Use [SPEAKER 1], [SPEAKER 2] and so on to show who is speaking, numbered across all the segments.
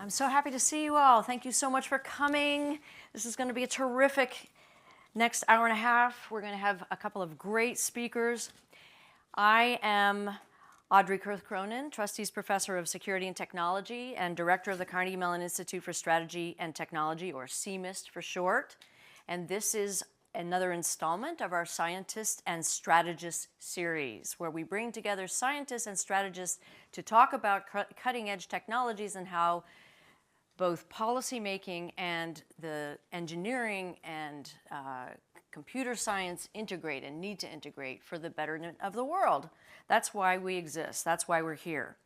[SPEAKER 1] I'm so happy to see you all. Thank you so much for coming. This is going to be a terrific next hour and a half. We're going to have a couple of great speakers. I am Audrey Kurth-Cronin, Trustees Professor of Security and Technology and Director of the Carnegie Mellon Institute for Strategy and Technology, or CMIST for short. And this is another installment of our Scientists and Strategists series, where we bring together scientists and strategists to talk about cutting-edge technologies and how both policymaking and the engineering and computer science integrate and need to integrate for the betterment of the world. That's why we exist. That's why we're here.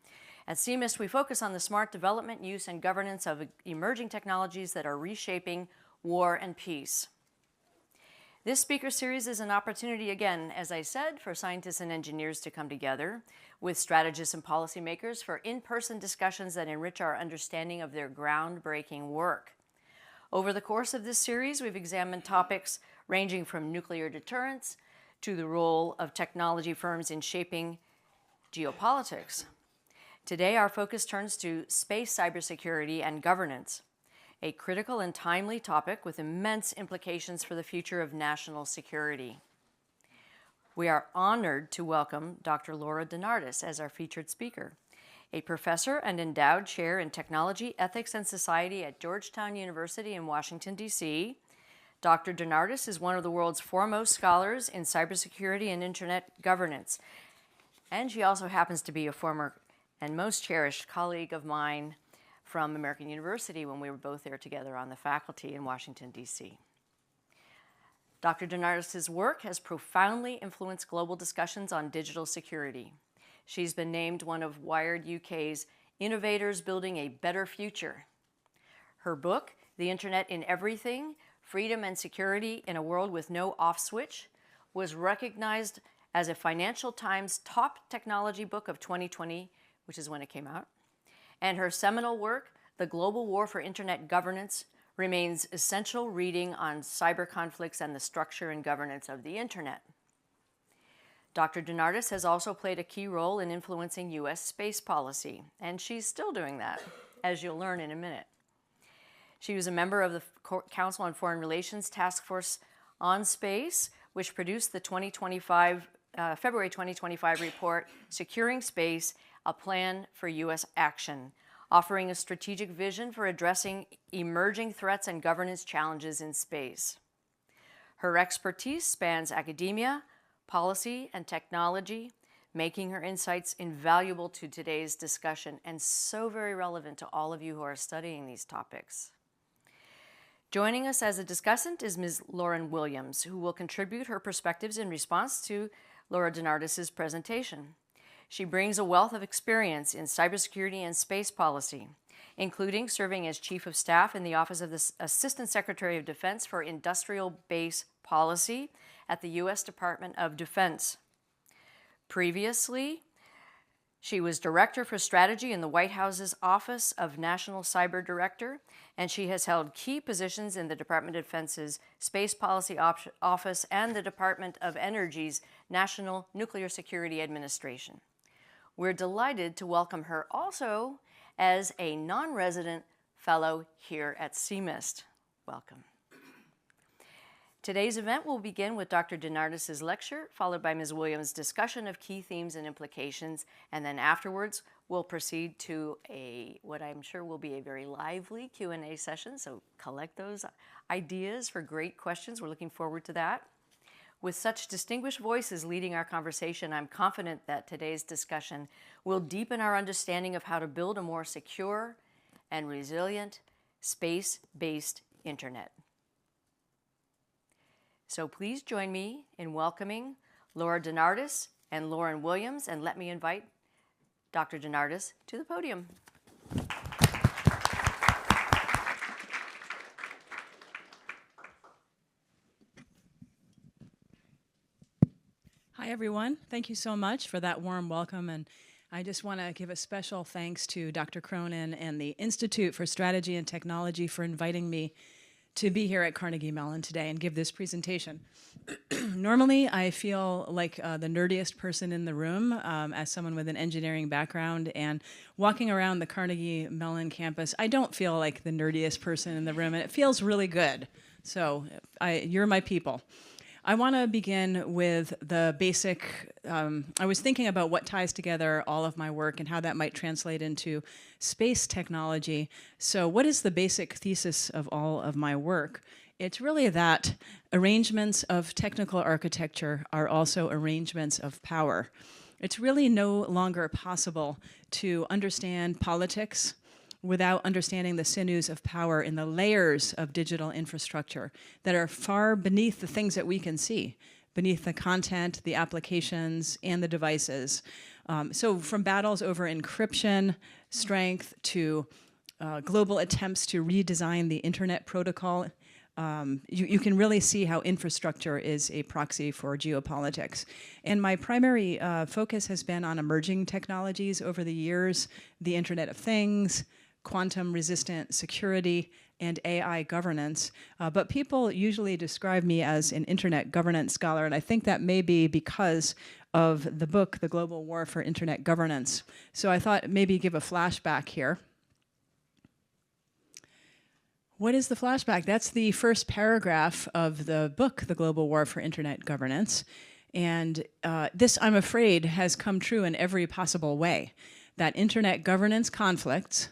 [SPEAKER 1] At CMIST, we focus on the smart development, use, and governance of emerging technologies that are reshaping war and peace. This speaker series is an opportunity, again, as I said, for scientists and engineers to come together with strategists and policymakers for in-person discussions that enrich our understanding of their groundbreaking work. Over the course of this series, we've examined topics ranging from nuclear deterrence to the role of technology firms in shaping geopolitics. Today, our focus turns to space cybersecurity and governance, a critical and timely topic with immense implications for the future of national security. We are honored to welcome Dr. Laura DeNardis as our featured speaker, a professor and endowed chair in technology, ethics, and society at Georgetown University in Washington, D.C. Dr. DeNardis is one of the world's foremost scholars in cybersecurity and internet governance. And she also happens to be a former and most cherished colleague of mine from American University when we were both there together on the faculty in Washington, D.C. Dr. DeNardis' work has profoundly influenced global discussions on digital security. She's been named one of Wired UK's Innovators Building a Better Future. Her book, The Internet in Everything, Freedom and Security in a World with No Off Switch, was recognized as a Financial Times top technology book of 2020, which is when it came out. And her seminal work, The Global War for Internet Governance, remains essential reading on cyber conflicts and the structure and governance of the Internet. Dr. DeNardis has also played a key role in influencing U.S. space policy, and she's still doing that, as you'll learn in a minute. She was a member of the Council on Foreign Relations Task Force on Space, which produced the February 2025 report, Securing Space, a Plan for U.S. Action, offering a strategic vision for addressing emerging threats and governance challenges in space. Her expertise spans academia, policy, and technology, making her insights invaluable to today's discussion and so very relevant to all of you who are studying these topics. Joining us as a discussant is Ms. Lauren Williams, who will contribute her perspectives in response to Laura DeNardis' presentation. She brings a wealth of experience in cybersecurity and space policy, including serving as Chief of Staff in the Office of the Assistant Secretary of Defense for Industrial Base Policy at the U.S. Department of Defense. Previously, she was Director for Strategy in the White House's Office of National Cyber Director, and she has held key positions in the Department of Defense's Space Policy Office and the Department of Energy's National Nuclear Security Administration. We're delighted to welcome her also as a non-resident fellow here at CMIST. Welcome. Today's event will begin with Dr. DeNardis' lecture, followed by Ms. Williams' discussion of key themes and implications, and then afterwards we'll proceed to what I'm sure will be a very lively Q&A session, so collect those ideas for great questions. We're looking forward to that. With such distinguished voices leading our conversation, I'm confident that today's discussion will deepen our understanding of how to build a more secure and resilient space-based internet. So please join me in welcoming Laura DeNardis and Lauren Williams, and let me invite Dr. DeNardis to the podium.
[SPEAKER 2] Hi, everyone. Thank you so much for that warm welcome. And I just want to give a special thanks to Dr. Cronin and the Institute for Strategy and Technology for inviting me to be here at Carnegie Mellon today and give this presentation. Normally, I feel like the nerdiest person in the room as someone with an engineering background, and walking around the Carnegie Mellon campus, I don't feel like the nerdiest person in the room, and it feels really good. So you're my people. I want to begin with the basic, I was thinking about what ties together all of my work and how that might translate into space technology. So what is the basic thesis of all of my work? It's really that arrangements of technical architecture are also arrangements of power. It's really no longer possible to understand politics without understanding the sinews of power in the layers of digital infrastructure that are far beneath the things that we can see, beneath the content, the applications, and the devices. So from battles over encryption, strength, to global attempts to redesign the internet protocol, you can really see how infrastructure is a proxy for geopolitics. And my primary focus has been on emerging technologies over the years, the Internet of Things, quantum-resistant security, and AI governance. But people usually describe me as an internet governance scholar, and I think that may be because of the book, The Global War for Internet Governance. So I thought maybe give a flashback here. What is the flashback? That's the first paragraph of the book, The Global War for Internet Governance. And this, I'm afraid, has come true in every possible way, that internet governance conflicts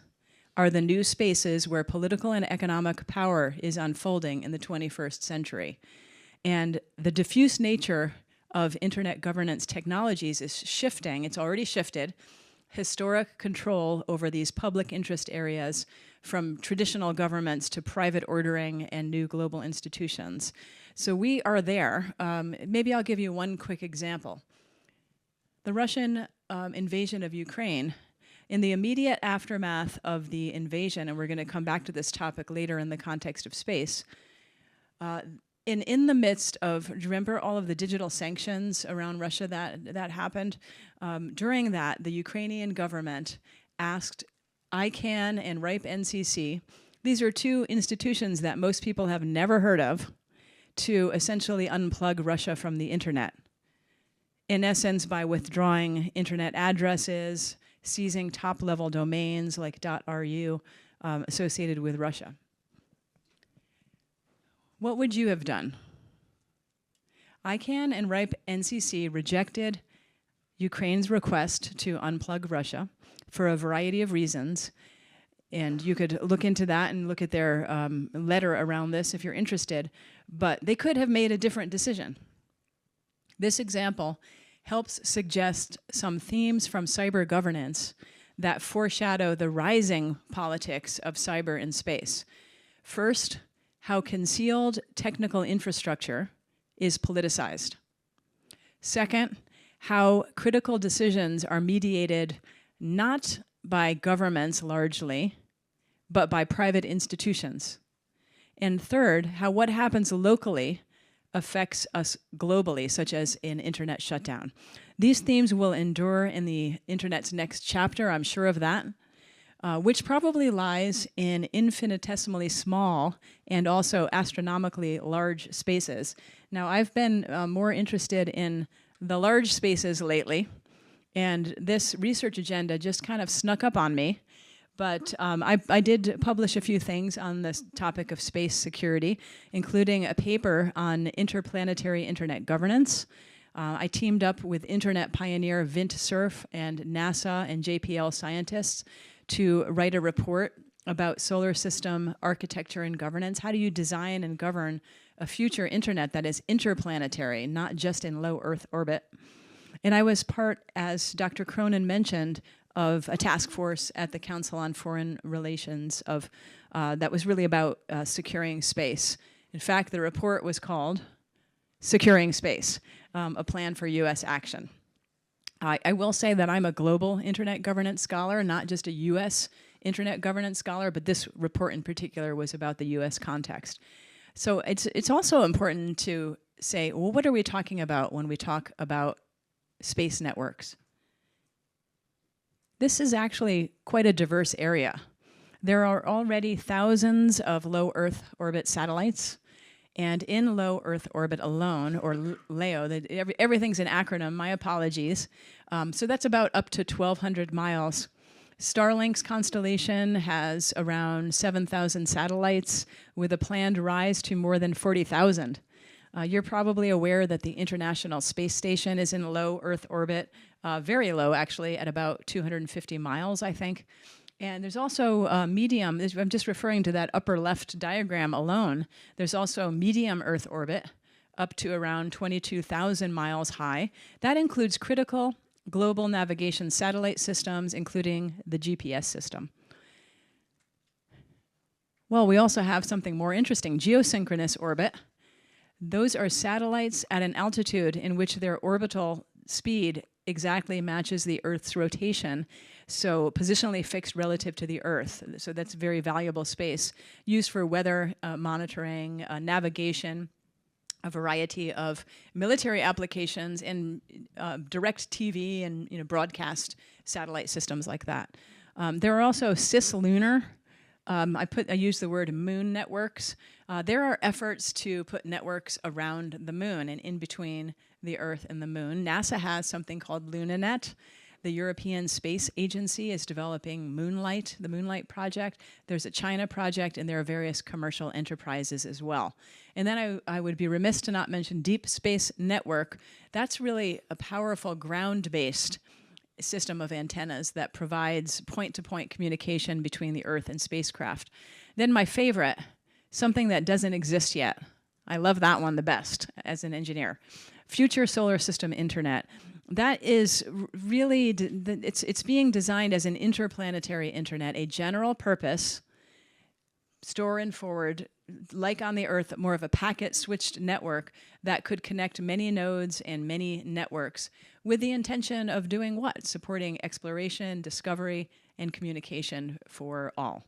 [SPEAKER 2] are the new spaces where political and economic power is unfolding in the 21st century. And the diffuse nature of internet governance technologies is shifting. It's already shifted. Historic control over these public interest areas from traditional governments to private ordering and new global institutions. So we are there. Maybe I'll give you one quick example. The Russian invasion of Ukraine. In the immediate aftermath of the invasion, and we're going to come back to this topic later in the context of space, in the midst of, do you remember all of the digital sanctions around Russia that happened? During that, the Ukrainian government asked ICANN and RIPE NCC, these are two institutions that most people have never heard of, to essentially unplug Russia from the internet. In essence, by withdrawing internet addresses, seizing top-level domains like .ru associated with Russia. What would you have done? ICANN and RIPE NCC rejected Ukraine's request to unplug Russia for a variety of reasons, and you could look into that and look at their letter around this if you're interested, but they could have made a different decision. This example helps suggest some themes from cyber governance that foreshadow the rising politics of cyber in space. First, how concealed technical infrastructure is politicized. Second, how critical decisions are mediated not by governments largely, but by private institutions. And third, how what happens locally affects us globally, such as an internet shutdown. These themes will endure in the internet's next chapter, I'm sure of that, which probably lies in infinitesimally small and also astronomically large spaces. Now, I've been more interested in the large spaces lately, and this research agenda just kind of snuck up on me. But I did publish a few things on this topic of space security, including a paper on interplanetary internet governance. I teamed up with internet pioneer Vint Cerf and NASA and JPL scientists to write a report about solar system architecture and governance. How do you design and govern a future internet that is interplanetary, not just in low Earth orbit? And I was part, as Dr. Cronin mentioned, of a task force at the Council on Foreign Relations that was really about securing space. In fact, the report was called Securing Space, a Plan for U.S. Action. I will say that I'm a global internet governance scholar, not just a U.S. internet governance scholar, but this report in particular was about the U.S. context. So it's also important to say, well, what are we talking about when we talk about space networks? This is actually quite a diverse area. There are already thousands of low Earth orbit satellites. And in low Earth orbit alone, or LEO, everything's an acronym, my apologies. So that's about up to 1,200 miles. Starlink's constellation has around 7,000 satellites with a planned rise to more than 40,000. You're probably aware that the International Space Station is in low Earth orbit, very low actually, at about 250 miles, I think. And there's also medium, I'm just referring to that upper left diagram alone. There's also medium Earth orbit up to around 22,000 miles high. That includes critical global navigation satellite systems, including the GPS system. Well, we also have something more interesting, geosynchronous orbit. Those are satellites at an altitude in which their orbital speed exactly matches the Earth's rotation, so positionally fixed relative to the Earth. So that's very valuable space used for weather monitoring, navigation, a variety of military applications, and direct TV and broadcast satellite systems like that. There are also cislunar. I use the word moon networks. There are efforts to put networks around the moon and in between the Earth and the moon. NASA has something called LunaNet. The European Space Agency is developing Moonlight, the Moonlight project. There's a China project, and there are various commercial enterprises as well. And then I would be remiss to not mention Deep Space Network. That's really a powerful ground-based system of antennas that provides point-to-point communication between the Earth and spacecraft. Then my favorite, something that doesn't exist yet. I love that one the best as an engineer. Future Solar System Internet. That is really, it's being designed as an interplanetary internet, a general purpose, store and forward, like on the Earth, more of a packet-switched network that could connect many nodes and many networks with the intention of doing what? Supporting exploration, discovery, and communication for all.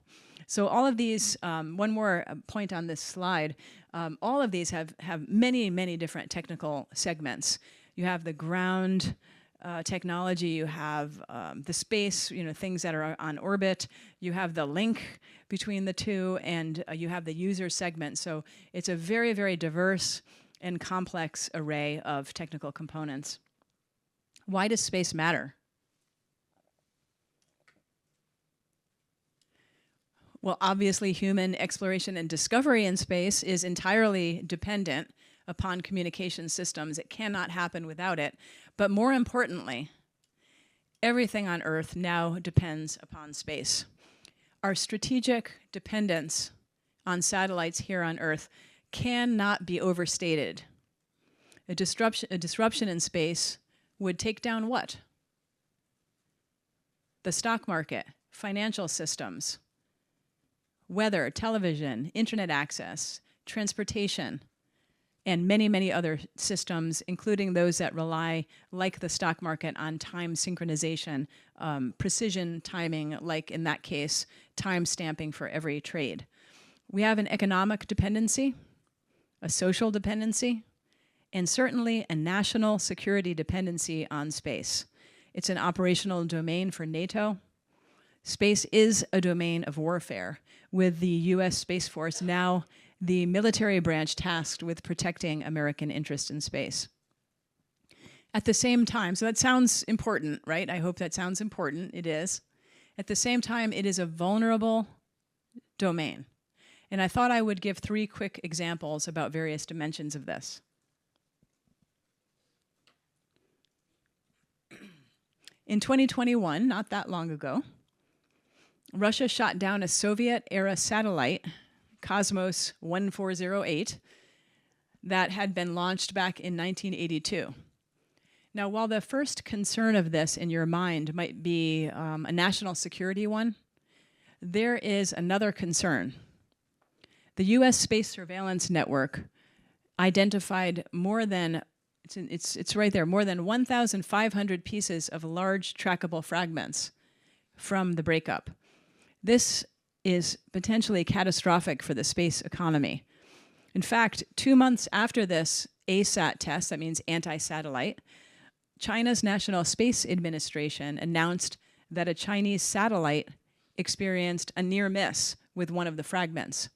[SPEAKER 2] So all of these, one more point on this slide, all of these have many, many different technical segments. You have the ground technology, you have the space, things that are on orbit, you have the link between the two, and you have the user segment. So it's a very, very diverse and complex array of technical components. Why does space matter? Well, obviously, human exploration and discovery in space is entirely dependent upon communication systems. It cannot happen without it. But more importantly, everything on Earth now depends upon space. Our strategic dependence on satellites here on Earth cannot be overstated. A disruption in space would take down what? The stock market, financial systems, weather, television, internet access, transportation, and many, many other systems, including those that rely, like the stock market, on time synchronization, precision timing, like in that case, time stamping for every trade. We have an economic dependency, a social dependency, and certainly a national security dependency on space. It's an operational domain for NATO. Space is a domain of warfare, with the US Space Force now the military branch tasked with protecting American interest in space. At the same time, so that sounds important, right? I hope that sounds important. It is. At the same time, it is a vulnerable domain. And I thought I would give 3 quick examples about various dimensions of this. In 2021, not that long ago, Russia shot down a Soviet-era satellite, Cosmos 1408, that had been launched back in 1982. Now, while the first concern of this in your mind might be a national security one, there is another concern. The US Space Surveillance Network identified more than, it's right there, more than 1,500 pieces of large trackable fragments from the breakup. This is potentially catastrophic for the space economy. In fact, 2 months after this ASAT test, that means anti-satellite, China's National Space Administration announced that a Chinese satellite experienced a near miss with one of the fragments.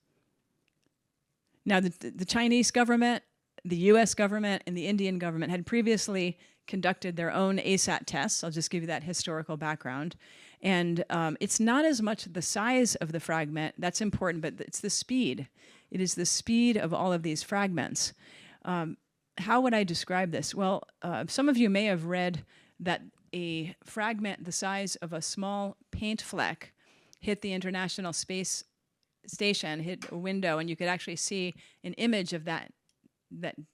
[SPEAKER 2] Now, the Chinese government, the US government, and the Indian government had previously conducted their own ASAT tests. I'll just give you that historical background. And it's not as much the size of the fragment, that's important, but it's the speed. It is the speed of all of these fragments. How would I describe this? Well, some of you may have read that a fragment the size of a small paint fleck hit the International Space Station, hit a window, and you could actually see an image of that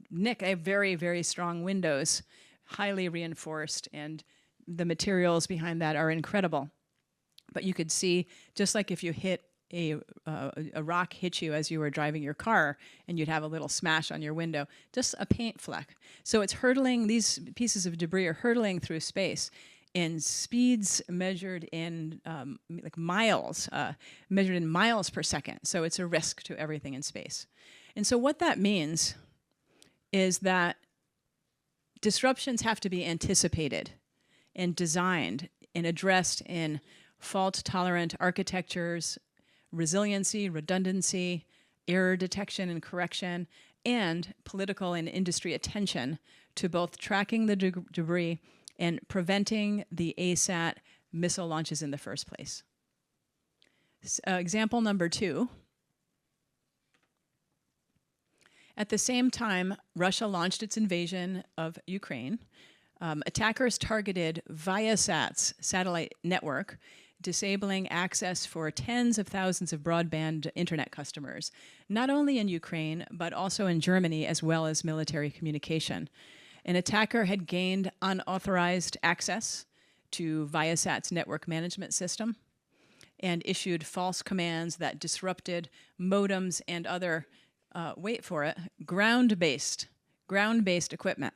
[SPEAKER 2] nick. They have very, very strong windows, highly reinforced, and the materials behind that are incredible. But you could see, just like if you hit a rock hit you as you were driving your car, and you'd have a little smash on your window, just a paint fleck. So it's hurtling, these pieces of debris are hurtling through space in speeds measured in like miles, measured in miles per second. So it's a risk to everything in space. And so what that means is that disruptions have to be anticipated and designed and addressed in fault-tolerant architectures, resiliency, redundancy, error detection and correction, and political and industry attention to both tracking the debris and preventing the ASAT missile launches in the first place. Example number 2. At the same time, Russia launched its invasion of Ukraine. Attackers targeted Viasat's satellite network, disabling access for tens of thousands of broadband internet customers, not only in Ukraine, but also in Germany, as well as military communication. An attacker had gained unauthorized access to Viasat's network management system and issued false commands that disrupted modems and other, wait for it, ground-based equipment.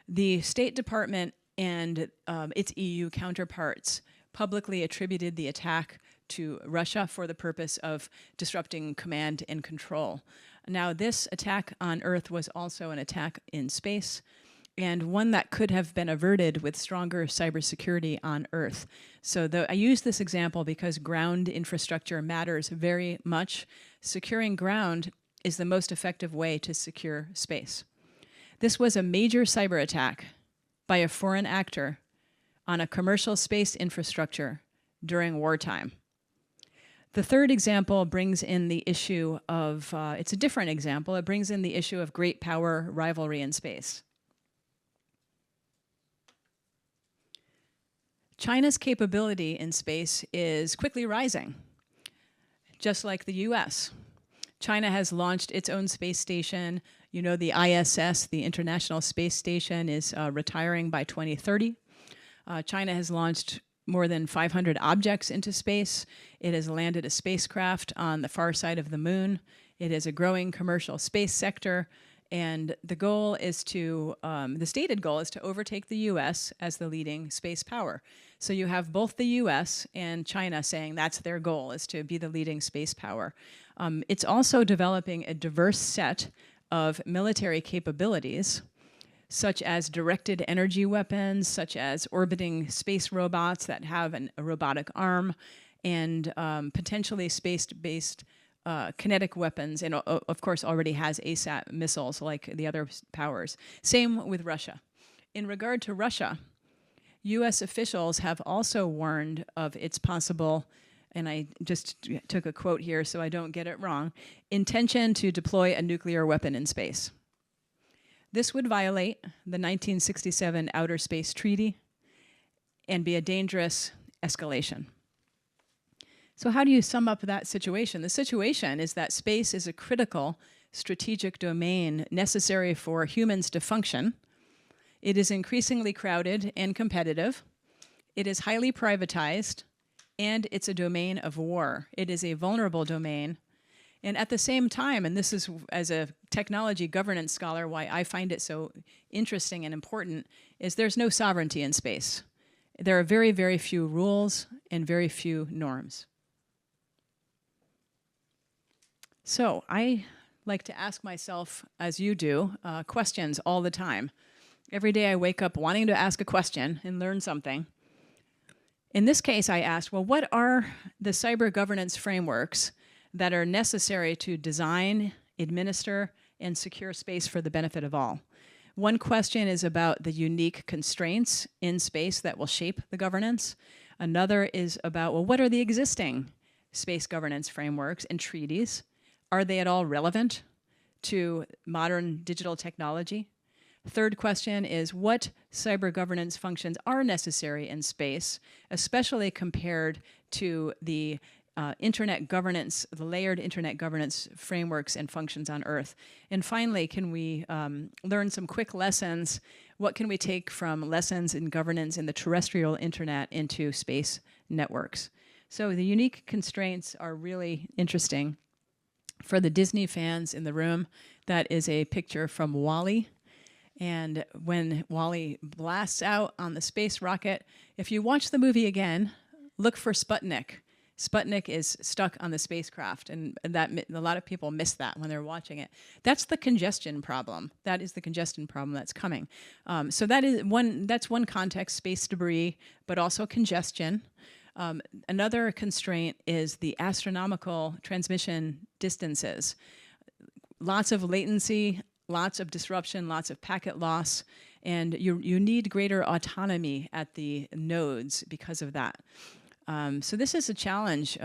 [SPEAKER 2] The State Department and its EU counterparts publicly attributed the attack to Russia for the purpose of disrupting command and control. Now, this attack on Earth was also an attack in space, and one that could have been averted with stronger cybersecurity on Earth. So I use this example because ground infrastructure matters very much. Securing ground is the most effective way to secure space. This was a major cyber attack by a foreign actor on a commercial space infrastructure during wartime. The third example brings in the issue of, it's a different example, it brings in the issue of great power rivalry in space. China's capability in space is quickly rising, just like the US. China has launched its own space station. You know, the ISS, the International Space Station, is retiring by 2030. China has launched more than 500 objects into space. It has landed a spacecraft on the far side of the moon. It is a growing commercial space sector, and the goal is to, the stated goal is to overtake the US as the leading space power. So you have both the US and China saying that's their goal, is to be the leading space power. It's also developing a diverse set of military capabilities, such as directed energy weapons, such as orbiting space robots that have a robotic arm, and potentially space-based kinetic weapons, and of course already has ASAT missiles like the other powers. Same with Russia. In regard to Russia, US officials have also warned of its possible, and I just took a quote here so I don't get it wrong, intention to deploy a nuclear weapon in space. This would violate the 1967 Outer Space Treaty and be a dangerous escalation. So how do you sum up that situation? The situation is that space is a critical strategic domain necessary for humans to function. It is increasingly crowded and competitive. It is highly privatized, and it's a domain of war. It is a vulnerable domain. And at the same time, and this is, as a technology governance scholar, why I find it so interesting and important, is there's no sovereignty in space. There are very, very few rules and very few norms. So I like to ask myself, as you do, questions all the time. Every day I wake up wanting to ask a question and learn something. In this case, I asked, well, what are the cyber governance frameworks that are necessary to design, administer, and secure space for the benefit of all? One question is about the unique constraints in space that will shape the governance. Another is about, well, what are the existing space governance frameworks and treaties? Are they at all relevant to modern digital technology? Third question is, what cyber governance functions are necessary in space, especially compared to the internet governance, the layered internet governance frameworks and functions on Earth? And finally, can we learn some quick lessons? What can we take from lessons in governance in the terrestrial internet into space networks? So the unique constraints are really interesting. For the Disney fans in the room, that is a picture from WALL-E. And when WALL-E blasts out on the space rocket, if you watch the movie again, look for Sputnik. Sputnik is stuck on the spacecraft, and that a lot of people miss that when they're watching it. That's the congestion problem. That is the congestion problem that's coming. So that's one context, space debris, but also congestion. Another constraint is the astronomical transmission distances. Lots of latency, lots of disruption, lots of packet loss, and you need greater autonomy at the nodes because of that. So this is a challenge.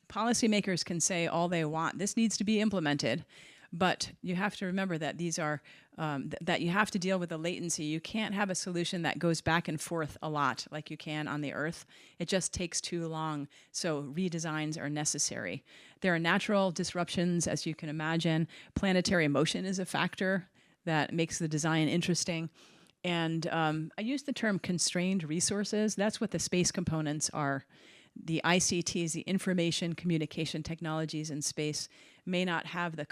[SPEAKER 2] Policymakers can say all they want. This needs to be implemented, but you have to remember that these are that you have to deal with the latency. You can't have a solution that goes back and forth a lot like you can on the Earth. It just takes too long, so redesigns are necessary. There are natural disruptions, as you can imagine. Planetary motion is a factor that makes the design interesting. And I use the term constrained resources. That's what the space components are. The ICTs, the information communication technologies in space, may not have the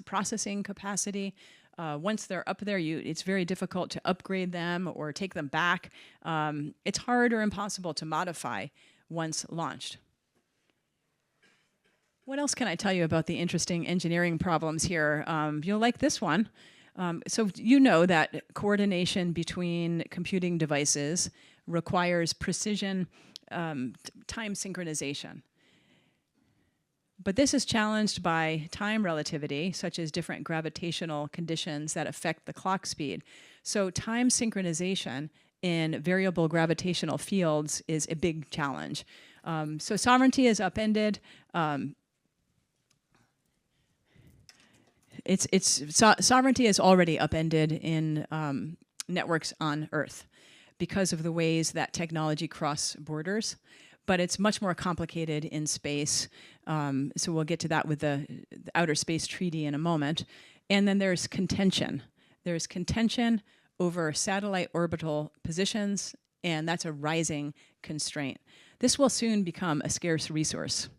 [SPEAKER 2] processing capacity. Once they're up there, it's very difficult to upgrade them or take them back. It's hard or impossible to modify once launched. What else can I tell you about the interesting engineering problems here? You'll like this one. So you know that coordination between computing devices requires precision time synchronization. But this is challenged by time relativity, such as different gravitational conditions that affect the clock speed. So time synchronization in variable gravitational fields is a big challenge. So sovereignty is upended. Sovereignty is already upended in networks on Earth because of the ways that technology cross borders, but it's much more complicated in space. So we'll get to that with the Outer Space Treaty in a moment. And then there's contention. There's contention over satellite orbital positions, and that's a rising constraint. This will soon become a scarce resource.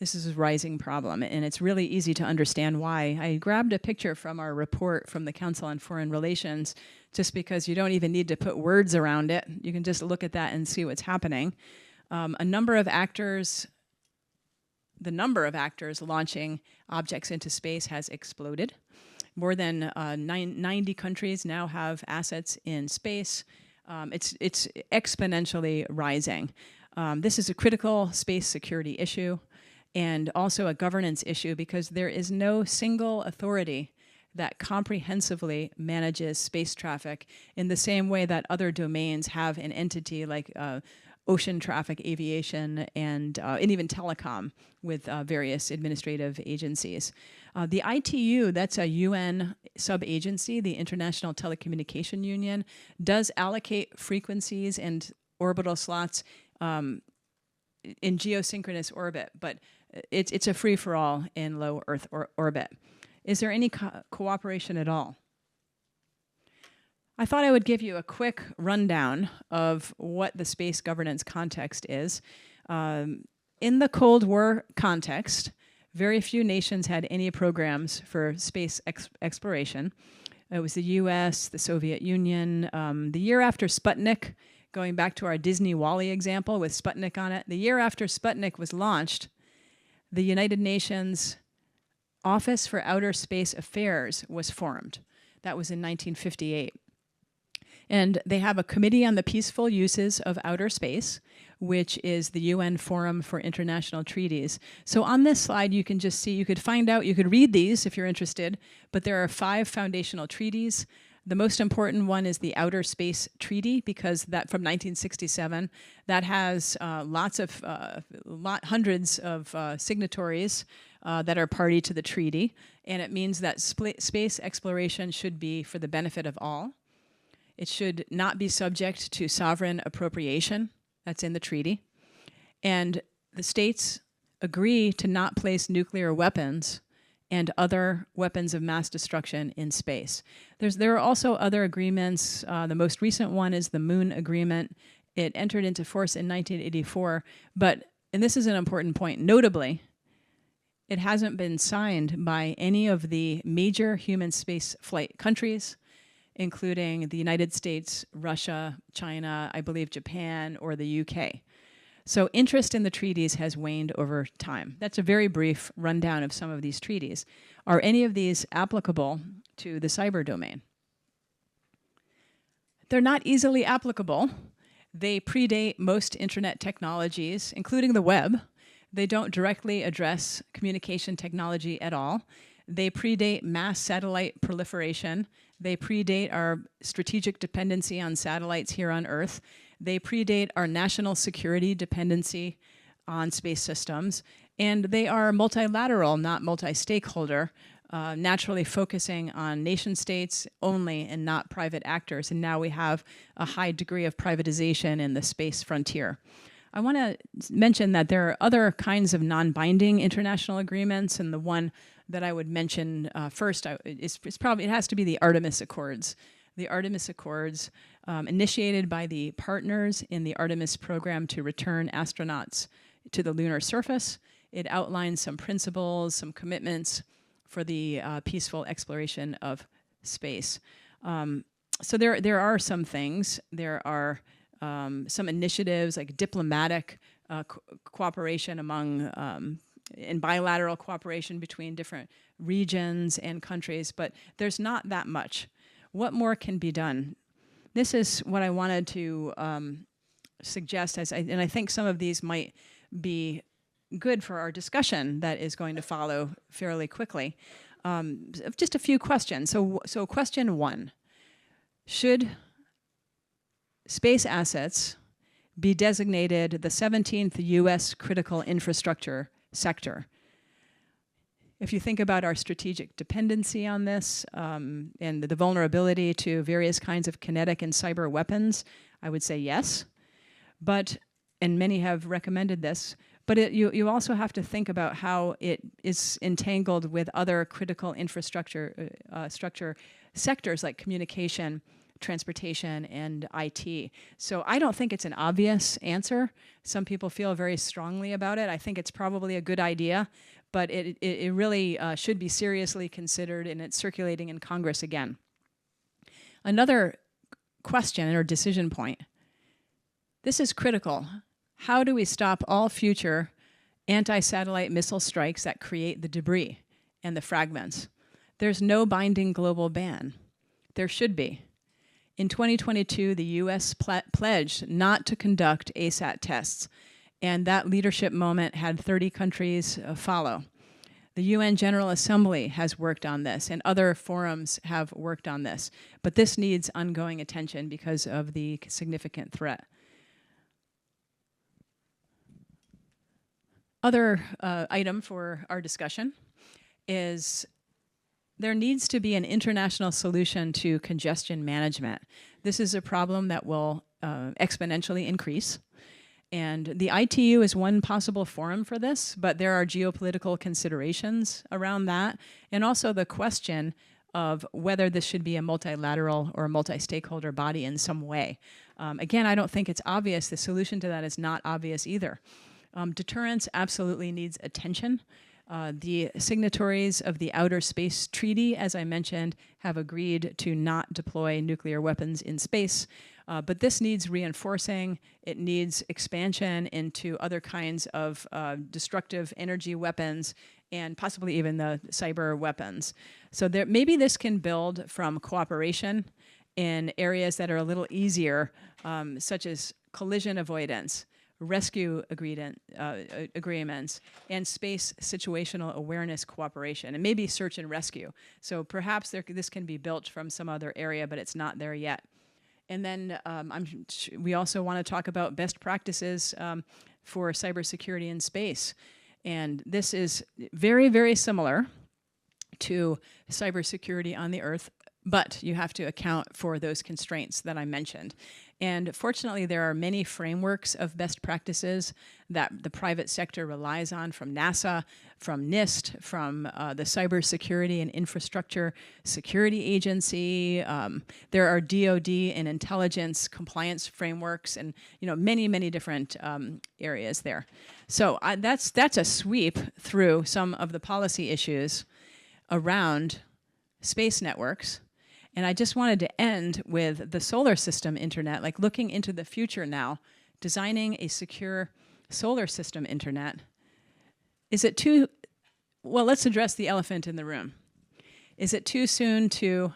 [SPEAKER 2] This is a rising problem, and it's really easy to understand why. I grabbed a picture from our report from the Council on Foreign Relations, just because you don't even need to put words around it. You can just look at that and see what's happening. The number of actors launching objects into space has exploded. More than 90 countries now have assets in space. It's exponentially rising. This is a critical space security issue, and also a governance issue, because there is no single authority that comprehensively manages space traffic in the same way that other domains have an entity like ocean traffic, aviation, and even telecom with various administrative agencies. The ITU, that's a UN sub-agency, the International Telecommunication Union, does allocate frequencies and orbital slots in geosynchronous orbit, but it's a free-for-all in low Earth orbit. Is there any cooperation at all? I thought I would give you a quick rundown of what the space governance context is. In the Cold War context, very few nations had any programs for space exploration. It was the US, the Soviet Union. The year after Sputnik, going back to our Disney WALL-E example with Sputnik on it, the year after Sputnik was launched, the United Nations Office for Outer Space Affairs was formed. That was in 1958. And they have a Committee on the Peaceful Uses of Outer Space, which is the UN Forum for International Treaties. So on this slide, you can just see, you could find out, you could read these if you're interested, but there are 5 foundational treaties. The most important one is the Outer Space Treaty, because that from 1967, that has hundreds of signatories that are party to the treaty, and it means that space exploration should be for the benefit of all. It should not be subject to sovereign appropriation. That's in the treaty. And the states agree to not place nuclear weapons and other weapons of mass destruction in space. There are also other agreements. The most recent one is the Moon Agreement. It entered into force in 1984, but, and this is an important point, notably, it hasn't been signed by any of the major human space flight countries, including the United States, Russia, China, I believe Japan, or the UK. So interest in the treaties has waned over time. That's a very brief rundown of some of these treaties. Are any of these applicable to the cyber domain? They're not easily applicable. They predate most internet technologies, including the web. They don't directly address communication technology at all. They predate mass satellite proliferation. They predate our strategic dependency on satellites here on Earth. They predate our national security dependency on space systems. And they are multilateral, not multi-stakeholder, naturally focusing on nation states only and not private actors. And now we have a high degree of privatization in the space frontier. I want to mention that there are other kinds of non-binding international agreements, and the one that I would mention first it has to be the Artemis Accords. The Artemis Accords, initiated by the partners in the Artemis program to return astronauts to the lunar surface. It outlines some principles, some commitments for the peaceful exploration of space. So there are some things. There are some initiatives like diplomatic cooperation among and bilateral cooperation between different regions and countries, but there's not that much. What more can be done? This is what I wanted to suggest, and I think some of these might be good for our discussion that is going to follow fairly quickly. Just a few questions. So question 1, should space assets be designated the 17th U.S. critical infrastructure sector? If you think about our strategic dependency on this and the vulnerability to various kinds of kinetic and cyber weapons, I would say yes. But, and many have recommended this, but you also have to think about how it is entangled with other critical infrastructure sectors like communication, transportation, and IT. So I don't think it's an obvious answer. Some people feel very strongly about it. I think it's probably a good idea, but it really should be seriously considered, and it's circulating in Congress again. Another question or decision point. This is critical. How do we stop all future anti-satellite missile strikes that create the debris and the fragments? There's no binding global ban. There should be. In 2022, the U.S. pledged not to conduct ASAT tests, and that leadership moment had 30 countries follow. The UN General Assembly has worked on this, and other forums have worked on this, but this needs ongoing attention because of the significant threat. Other item for our discussion is there needs to be an international solution to congestion management. This is a problem that will exponentially increase. And the ITU is one possible forum for this, but there are geopolitical considerations around that. And also the question of whether this should be a multilateral or a multi-stakeholder body in some way. Again, I don't think it's obvious. The solution to that is not obvious either. Deterrence absolutely needs attention. The signatories of the Outer Space Treaty, as I mentioned, have agreed to not deploy nuclear weapons in space. But this needs reinforcing. It needs expansion into other kinds of destructive energy weapons and possibly even the cyber weapons. So maybe this can build from cooperation in areas that are a little easier, such as collision avoidance, rescue agreements, and space situational awareness cooperation, and maybe search and rescue. So perhaps this can be built from some other area, but it's not there yet. And then we also want to talk about best practices for cybersecurity in space. And this is very, very similar to cybersecurity on the Earth, but you have to account for those constraints that I mentioned. And fortunately, there are many frameworks of best practices that the private sector relies on, from NASA, from NIST, from the Cybersecurity and Infrastructure Security Agency. There are DoD and intelligence compliance frameworks, and many, many different areas there. So that's a sweep through some of the policy issues around space networks. And I just wanted to end with the solar system internet, like looking into the future now, designing a secure solar system internet. Is it well, let's address the elephant in the room. Is it too soon to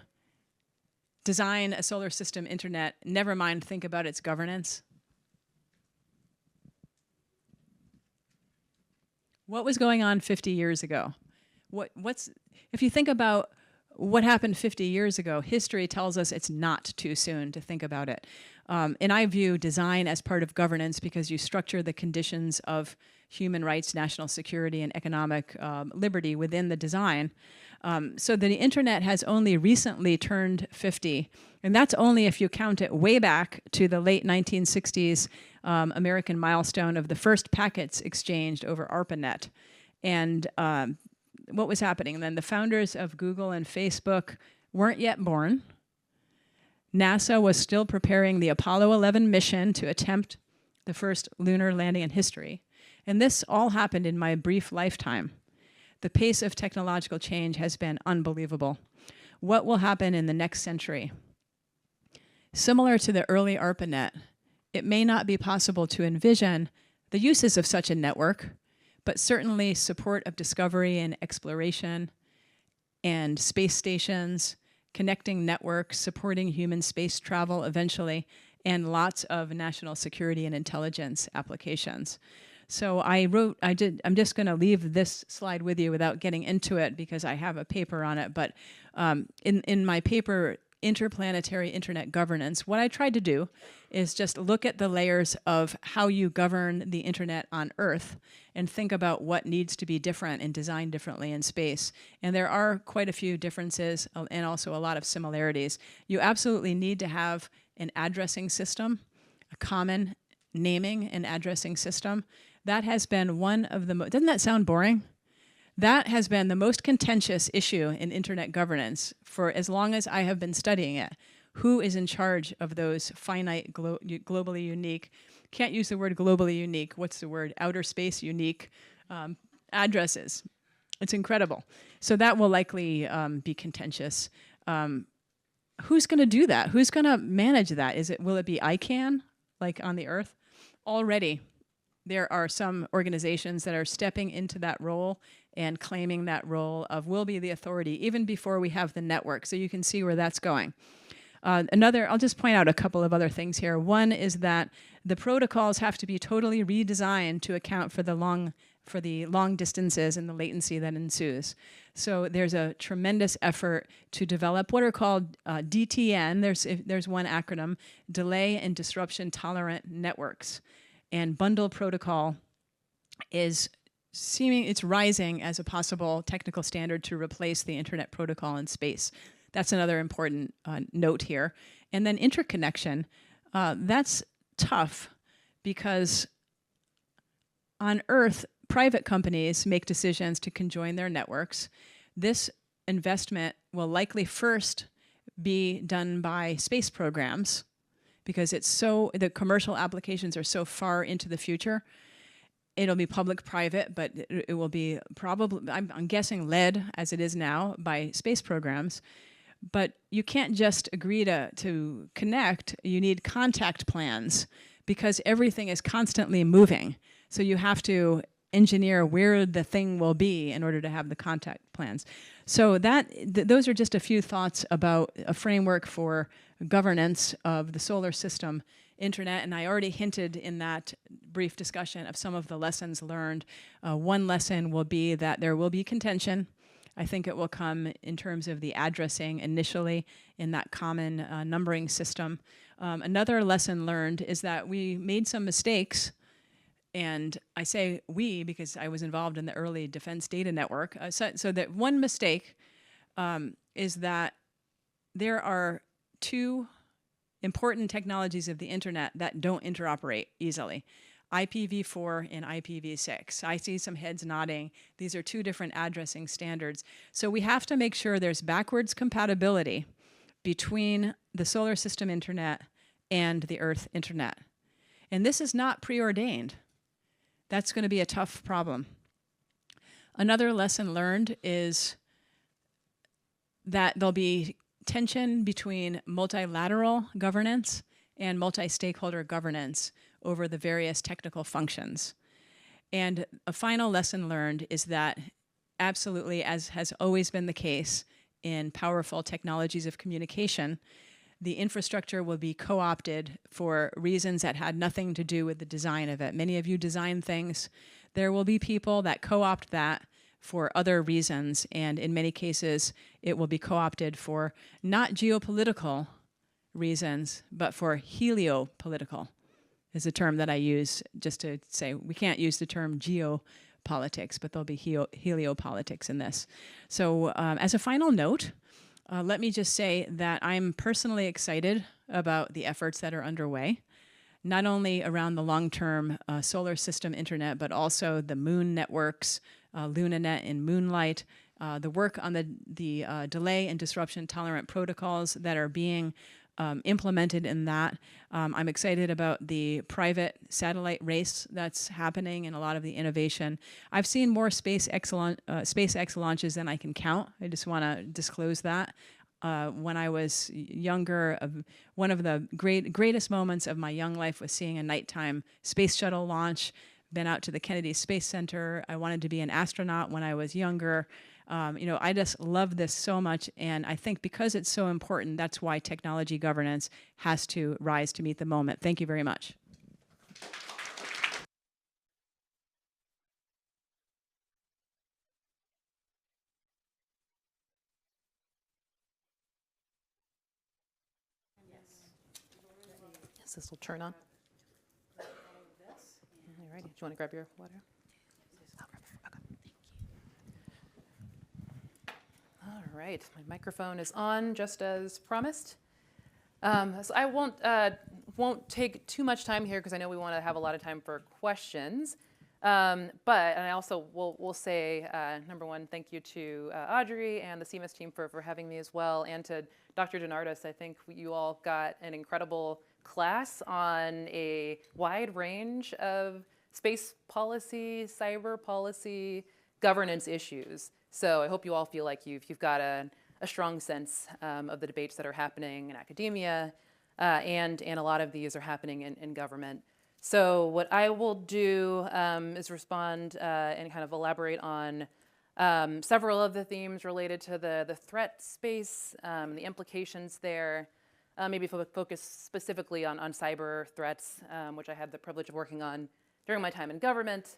[SPEAKER 2] design a solar system internet, never mind think about its governance? What was going on 50 years ago? If you think about what happened 50 years ago, history tells us it's not too soon to think about it. And I view design as part of governance because you structure the conditions of human rights, national security, and economic liberty within the design. So the internet has only recently turned 50, and that's only if you count it way back to the late 1960s American milestone of the first packets exchanged over ARPANET. And what was happening then? The founders of Google and Facebook weren't yet born. NASA was still preparing the Apollo 11 mission to attempt the first lunar landing in history. And this all happened in my brief lifetime. The pace of technological change has been unbelievable. What will happen in the next century? Similar to the early ARPANET, it may not be possible to envision the uses of such a network, but certainly support of discovery and exploration and space stations, connecting networks, supporting human space travel eventually, and lots of national security and intelligence applications. So I'm just going to leave this slide with you without getting into it because I have a paper on it. But in my paper, Interplanetary Internet Governance, what I tried to do is just look at the layers of how you govern the internet on Earth and think about what needs to be different and designed differently in space. And there are quite a few differences and also a lot of similarities. You absolutely need to have an addressing system, a common naming and addressing system. That has been one of the doesn't that sound boring? That has been the most contentious issue in internet governance for as long as I have been studying it. Who is in charge of those finite, globally unique, can't use the word globally unique, what's the word, outer space unique addresses? It's incredible. So that will likely be contentious. Who's going to do that? Who's going to manage that? Will it be ICANN, like on the Earth? Already, there are some organizations that are stepping into that role and claiming that role of will be the authority even before we have the network. So you can see where that's going. I'll just point out a couple of other things here. One is that the protocols have to be totally redesigned to account for the long distances and the latency that ensues. So there's a tremendous effort to develop what are called DTN. There's one acronym, Delay and Disruption Tolerant Networks. And bundle protocol it's rising as a possible technical standard to replace the internet protocol in space. That's another important note here. And then interconnection, that's tough because on Earth, private companies make decisions to conjoin their networks. This investment will likely first be done by space programs because the commercial applications are so far into the future. It'll be public-private, but it will be probably, I'm guessing, led, as it is now, by space programs. But you can't just agree to connect. You need contact plans because everything is constantly moving. So you have to engineer where the thing will be in order to have the contact plans. So those are just a few thoughts about a framework for governance of the solar system internet, and I already hinted in that brief discussion of some of the lessons learned. One lesson will be that there will be contention. I think it will come in terms of the addressing initially in that common numbering system. Another lesson learned is that we made some mistakes, and I say we because I was involved in the early defense data network. So that one mistake is that there are two important technologies of the internet that don't interoperate easily. IPv4 and IPv6. I see some heads nodding. These are two different addressing standards. So we have to make sure there's backwards compatibility between the solar system internet and the Earth internet. And this is not preordained. That's going to be a tough problem. Another lesson learned is that there'll be tension between multilateral governance and multi-stakeholder governance over the various technical functions. And a final lesson learned is that absolutely, as has always been the case in powerful technologies of communication, the infrastructure will be co-opted for reasons that had nothing to do with the design of it. Many of you design things. There will be people that co-opt that for other reasons, and in many cases, it will be co-opted for not geopolitical reasons, but for heliopolitical is a term that I use just to say we can't use the term geopolitics, but there'll be heliopolitics in this. So as a final note, let me just say that I'm personally excited about the efforts that are underway, not only around the long-term solar system internet, but also the moon networks, LunaNet and Moonlight, the work on the delay and disruption tolerant protocols that are being implemented in that. I'm excited about the private satellite race that's happening and a lot of the innovation. I've seen more SpaceX launches than I can count. I just want to disclose that. When I was younger, one of the greatest moments of my young life was seeing a nighttime space shuttle launch. Been out to the Kennedy Space Center. I wanted to be an astronaut when I was younger. I just love this so much, and I think because it's so important, that's why technology governance has to rise to meet the moment. Thank you very much.
[SPEAKER 3] Yes, this will turn on. All right, do you want to grab your water? I'll grab your, okay. Thank you. All right, my microphone is on just as promised. So I won't take too much time here because I know we want to have a lot of time for questions. And I also will say, number one, thank you to Audrey and the CMS team for having me as well, and to Dr. DeNardis. I think you all got an incredible class on a wide range of space policy, cyber policy, governance issues. So I hope you all feel like you've got a strong sense of the debates that are happening in academia, and a lot of these are happening in government. So what I will do is respond and kind of elaborate on several of the themes related to the threat space, the implications there, maybe focus specifically on cyber threats, which I had the privilege of working on during my time in government.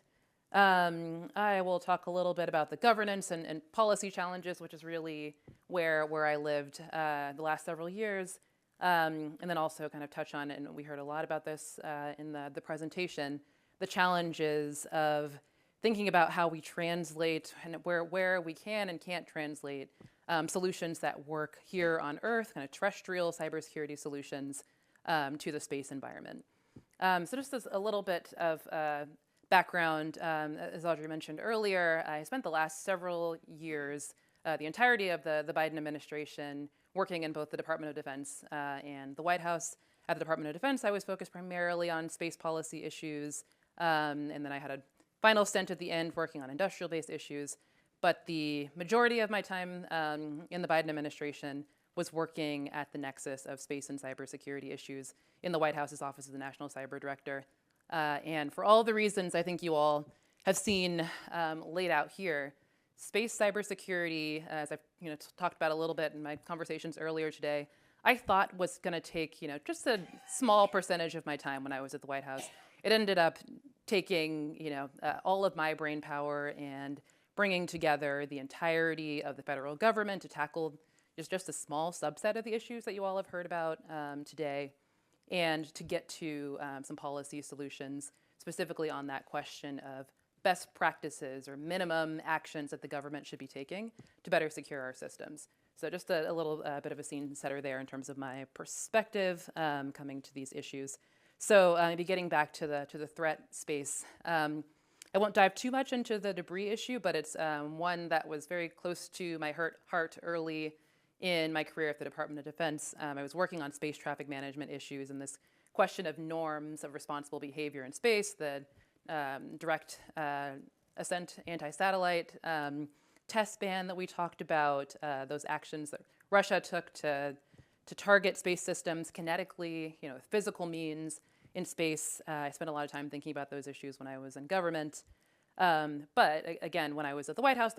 [SPEAKER 3] I will talk a little bit about the governance and policy challenges, which is really where I lived the last several years. And then also kind of touch on, and we heard a lot about this in the presentation, the challenges of thinking about how we translate and where we can and can't translate solutions that work here on Earth, kind of terrestrial cybersecurity solutions, to the space environment. So just as a little bit of background, as Audrey mentioned earlier, I spent the last several years, the entirety of the Biden administration, working in both the Department of Defense and the White House. At the Department of Defense, I was focused primarily on space policy issues, and then I had a final stint at the end working on industrial-based issues. But the majority of my time in the Biden administration was working at the nexus of space and cybersecurity issues in the White House's Office of the National Cyber Director. And for all the reasons I think you all have seen laid out here, space cybersecurity, as I've talked about a little bit in my conversations earlier today, I thought was going to take just a small percentage of my time when I was at the White House. It ended up taking all of my brain power and bringing together the entirety of the federal government to tackle just a small subset of the issues that you all have heard about today, and to get to some policy solutions specifically on that question of best practices or minimum actions that the government should be taking to better secure our systems. So just a little bit of a scene setter there in terms of my perspective coming to these issues. So maybe getting back to the threat space. I won't dive too much into the debris issue, but it's one that was very close to my heart early in my career at the Department of Defense. I was working on space traffic management issues and this question of norms of responsible behavior in space, the direct-ascent anti-satellite test ban that we talked about, those actions that Russia took to target space systems kinetically, physical means in space. I spent a lot of time thinking about those issues when I was in government. But again, when I was at the White House,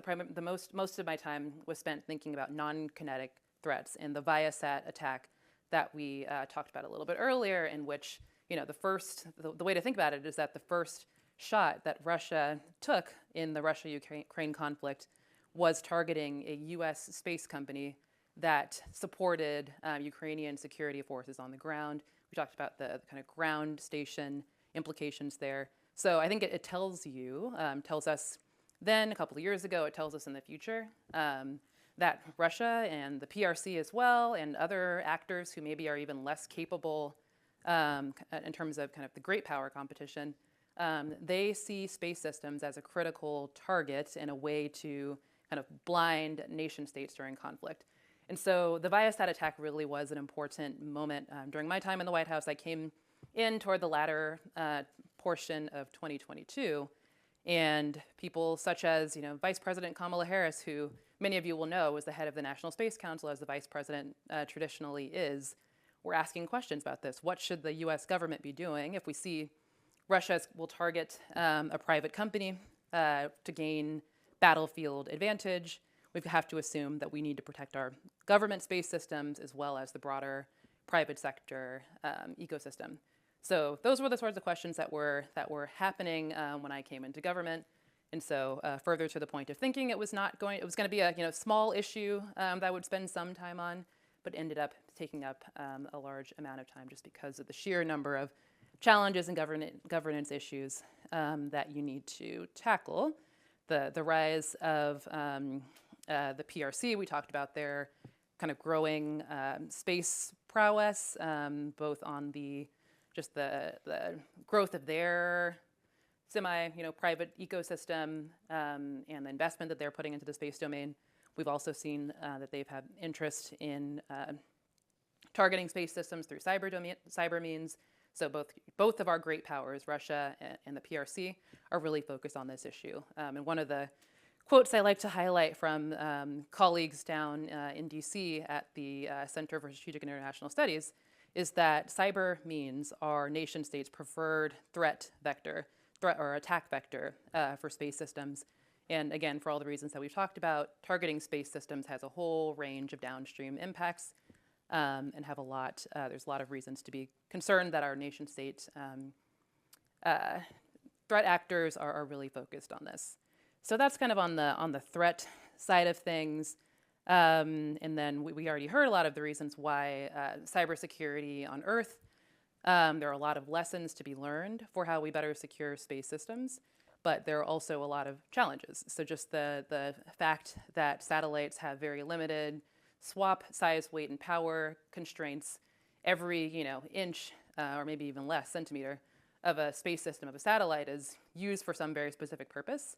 [SPEAKER 3] most of my time was spent thinking about non-kinetic threats, and the ASAT attack that we talked about a little bit earlier, in which the way to think about it is that the first shot that Russia took in the Russia-Ukraine conflict was targeting a U.S. space company that supported Ukrainian security forces on the ground. We talked about the kind of ground station implications there. So I think it tells us then, a couple of years ago, it tells us in the future that Russia and the PRC as well, and other actors who maybe are even less capable in terms of kind of the great power competition, they see space systems as a critical target and a way to kind of blind nation states during conflict. And so the Viasat attack really was an important moment. During my time in the White House, I came in toward the latter portion of 2022, and people such as Vice President Kamala Harris, who many of you will know was the head of the National Space Council, as the vice president traditionally is, were asking questions about this. What should the U.S. government be doing if we see Russia will target a private company to gain battlefield advantage? We have to assume that we need to protect our government space systems as well as the broader private sector ecosystem. So those were the sorts of questions that were happening when I came into government. And so further to the point of thinking, it was going to be a small issue that I would spend some time on, but ended up taking up a large amount of time just because of the sheer number of challenges and governance issues that you need to tackle. The rise of the PRC, we talked about their kind of growing space prowess, both on the growth of their private ecosystem and the investment that they're putting into the space domain. We've also seen that they've had interest in targeting space systems through cyber means. So both of our great powers, Russia and the PRC, are really focused on this issue. And one of the quotes I like to highlight from colleagues down in DC at the Center for Strategic and International Studies is that cyber means are nation states' preferred threat or attack vector for space systems. And again, for all the reasons that we've talked about, targeting space systems has a whole range of downstream impacts and there's a lot of reasons to be concerned that our nation state threat actors are really focused on this. So that's kind of on the threat side of things. And then we already heard a lot of the reasons why cybersecurity on Earth, there are a lot of lessons to be learned for how we better secure space systems, but there are also a lot of challenges. So just the fact that satellites have very limited swap, size, weight, and power constraints. Every inch, or maybe even less, centimeter of a space system of a satellite is used for some very specific purpose.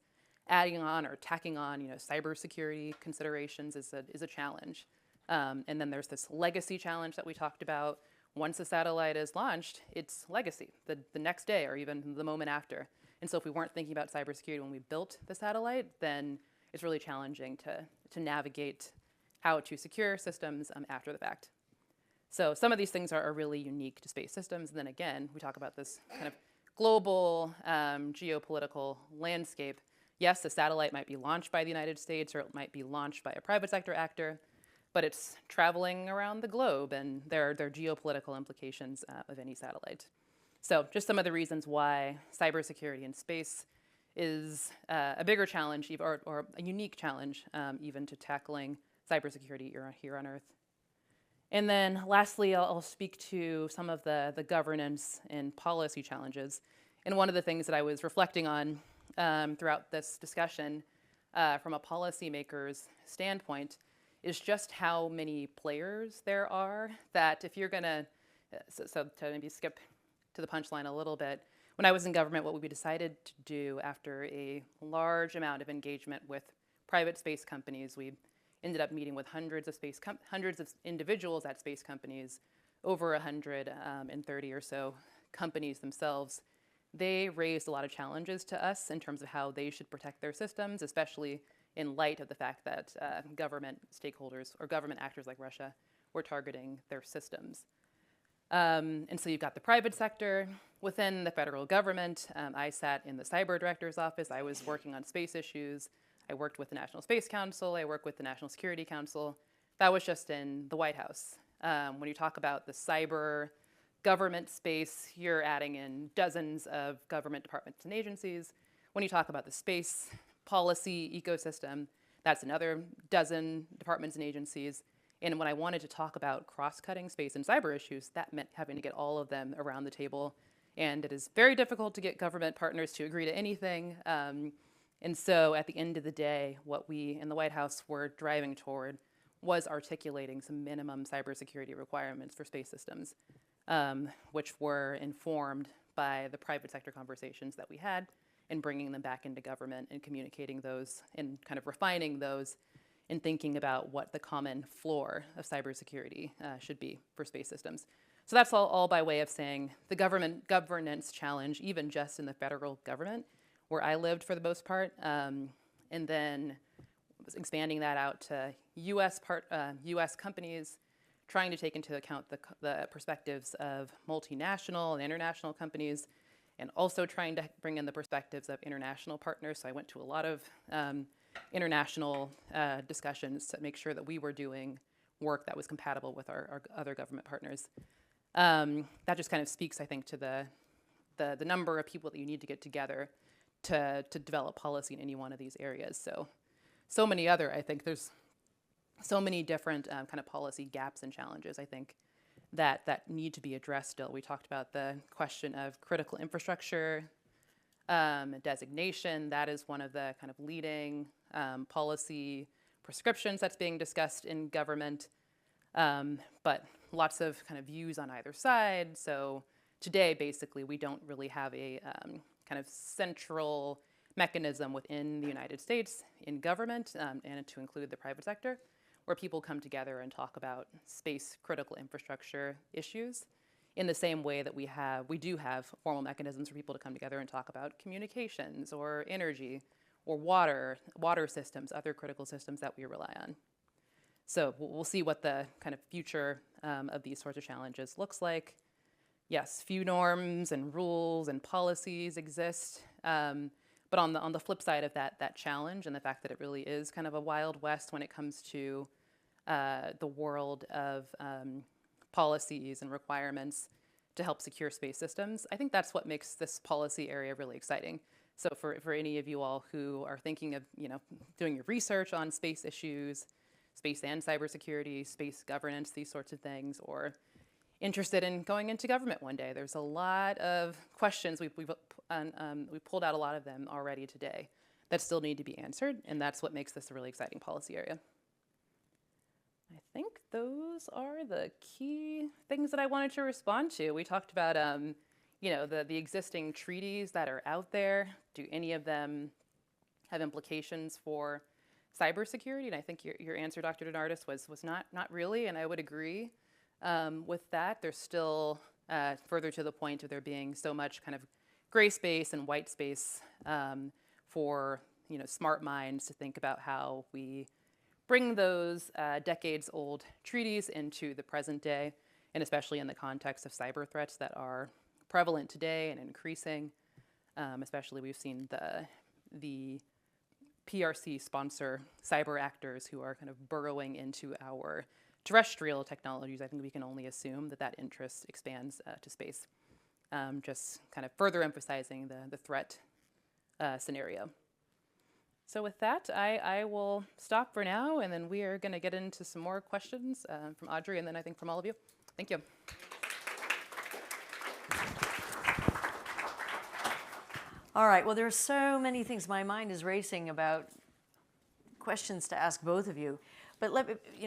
[SPEAKER 3] Adding on or tacking on, cybersecurity considerations is a challenge. And then there's this legacy challenge that we talked about. Once a satellite is launched, it's legacy the next day or even the moment after. And so if we weren't thinking about cybersecurity when we built the satellite, then it's really challenging to navigate how to secure systems after the fact. So some of these things are really unique to space systems. And then again, we talk about this kind of global geopolitical landscape, yes, the satellite might be launched by the United States or it might be launched by a private sector actor, but it's traveling around the globe, and there are geopolitical implications of any satellite. So just some of the reasons why cybersecurity in space is a bigger challenge or a unique challenge even to tackling cybersecurity here on Earth. And then lastly, I'll speak to some of the governance and policy challenges. And one of the things that I was reflecting on throughout this discussion from a policymaker's standpoint is just how many players there are, that if you're gonna, so to maybe skip to the punchline a little bit, when I was in government, what we decided to do after a large amount of engagement with private space companies, we ended up meeting with hundreds of individuals at space companies, over 130 or so companies themselves. They raised a lot of challenges to us in terms of how they should protect their systems, especially in light of the fact that government stakeholders or government actors like Russia were targeting their systems. And so you've got the private sector. Within the federal government, I sat in the cyber director's office. I was working on space issues. I worked with the National Space Council. I worked with the National Security Council. That was just in the White House. When you talk about the cyber government space, you're adding in dozens of government departments and agencies. When you talk about the space policy ecosystem, that's another dozen departments and agencies. And when I wanted to talk about cross-cutting space and cyber issues, that meant having to get all of them around the table. And it is very difficult to get government partners to agree to anything. And so at the end of the day, what we in the White House were driving toward was articulating some minimum cybersecurity requirements for space systems, which were informed by the private sector conversations that we had and bringing them back into government and communicating those and kind of refining those and thinking about what the common floor of cybersecurity should be for space systems. So that's all by way of saying the government governance challenge, even just in the federal government, where I lived for the most part, and then expanding that out to U.S. companies, trying to take into account the perspectives of multinational and international companies, and also trying to bring in the perspectives of international partners. So I went to a lot of international discussions to make sure that we were doing work that was compatible with our other government partners. That just kind of speaks, I think, to the number of people that you need to get together to develop policy in any one of these areas. So many other, I think there's so many different kind of policy gaps and challenges, I think, that need to be addressed still. We talked about the question of critical infrastructure designation. That is one of the kind of leading policy prescriptions that's being discussed in government, but lots of kind of views on either side. So today, basically, we don't really have a kind of central mechanism within the United States in government, and to include the private sector, where people come together and talk about space critical infrastructure issues in the same way that we do have formal mechanisms for people to come together and talk about communications or energy or water systems, other critical systems that we rely on. So we'll see what the kind of future of these sorts of challenges looks like. Yes, few norms and rules and policies exist, but on the flip side of that challenge and the fact that it really is kind of a wild west when it comes to the world of policies and requirements to help secure space systems, I think that's what makes this policy area really exciting. So for any of you all who are thinking of doing your research on space issues, space and cybersecurity, space governance, these sorts of things, or interested in going into government one day, there's a lot of questions. We've pulled out a lot of them already today that still need to be answered, and that's what makes this a really exciting policy area. I think those are the key things that I wanted to respond to. We talked about the existing treaties that are out there. Do any of them have implications for cybersecurity? And I think your answer, Dr. DeNardis, was not really, and I would agree with that. There's still further to the point of there being so much kind of gray space and white space for smart minds to think about how we bring those decades-old treaties into the present day, and especially in the context of cyber threats that are prevalent today and increasing. Especially we've seen the PRC sponsor cyber actors who are kind of burrowing into our terrestrial technologies. I think we can only assume that interest expands to space, just kind of further emphasizing the threat scenario. So with that, I will stop for now, and then we are going to get into some more questions from Audrey, and then I think from all of you. Thank you.
[SPEAKER 1] All right, well, there are so many things. My mind is racing about questions to ask both of you. But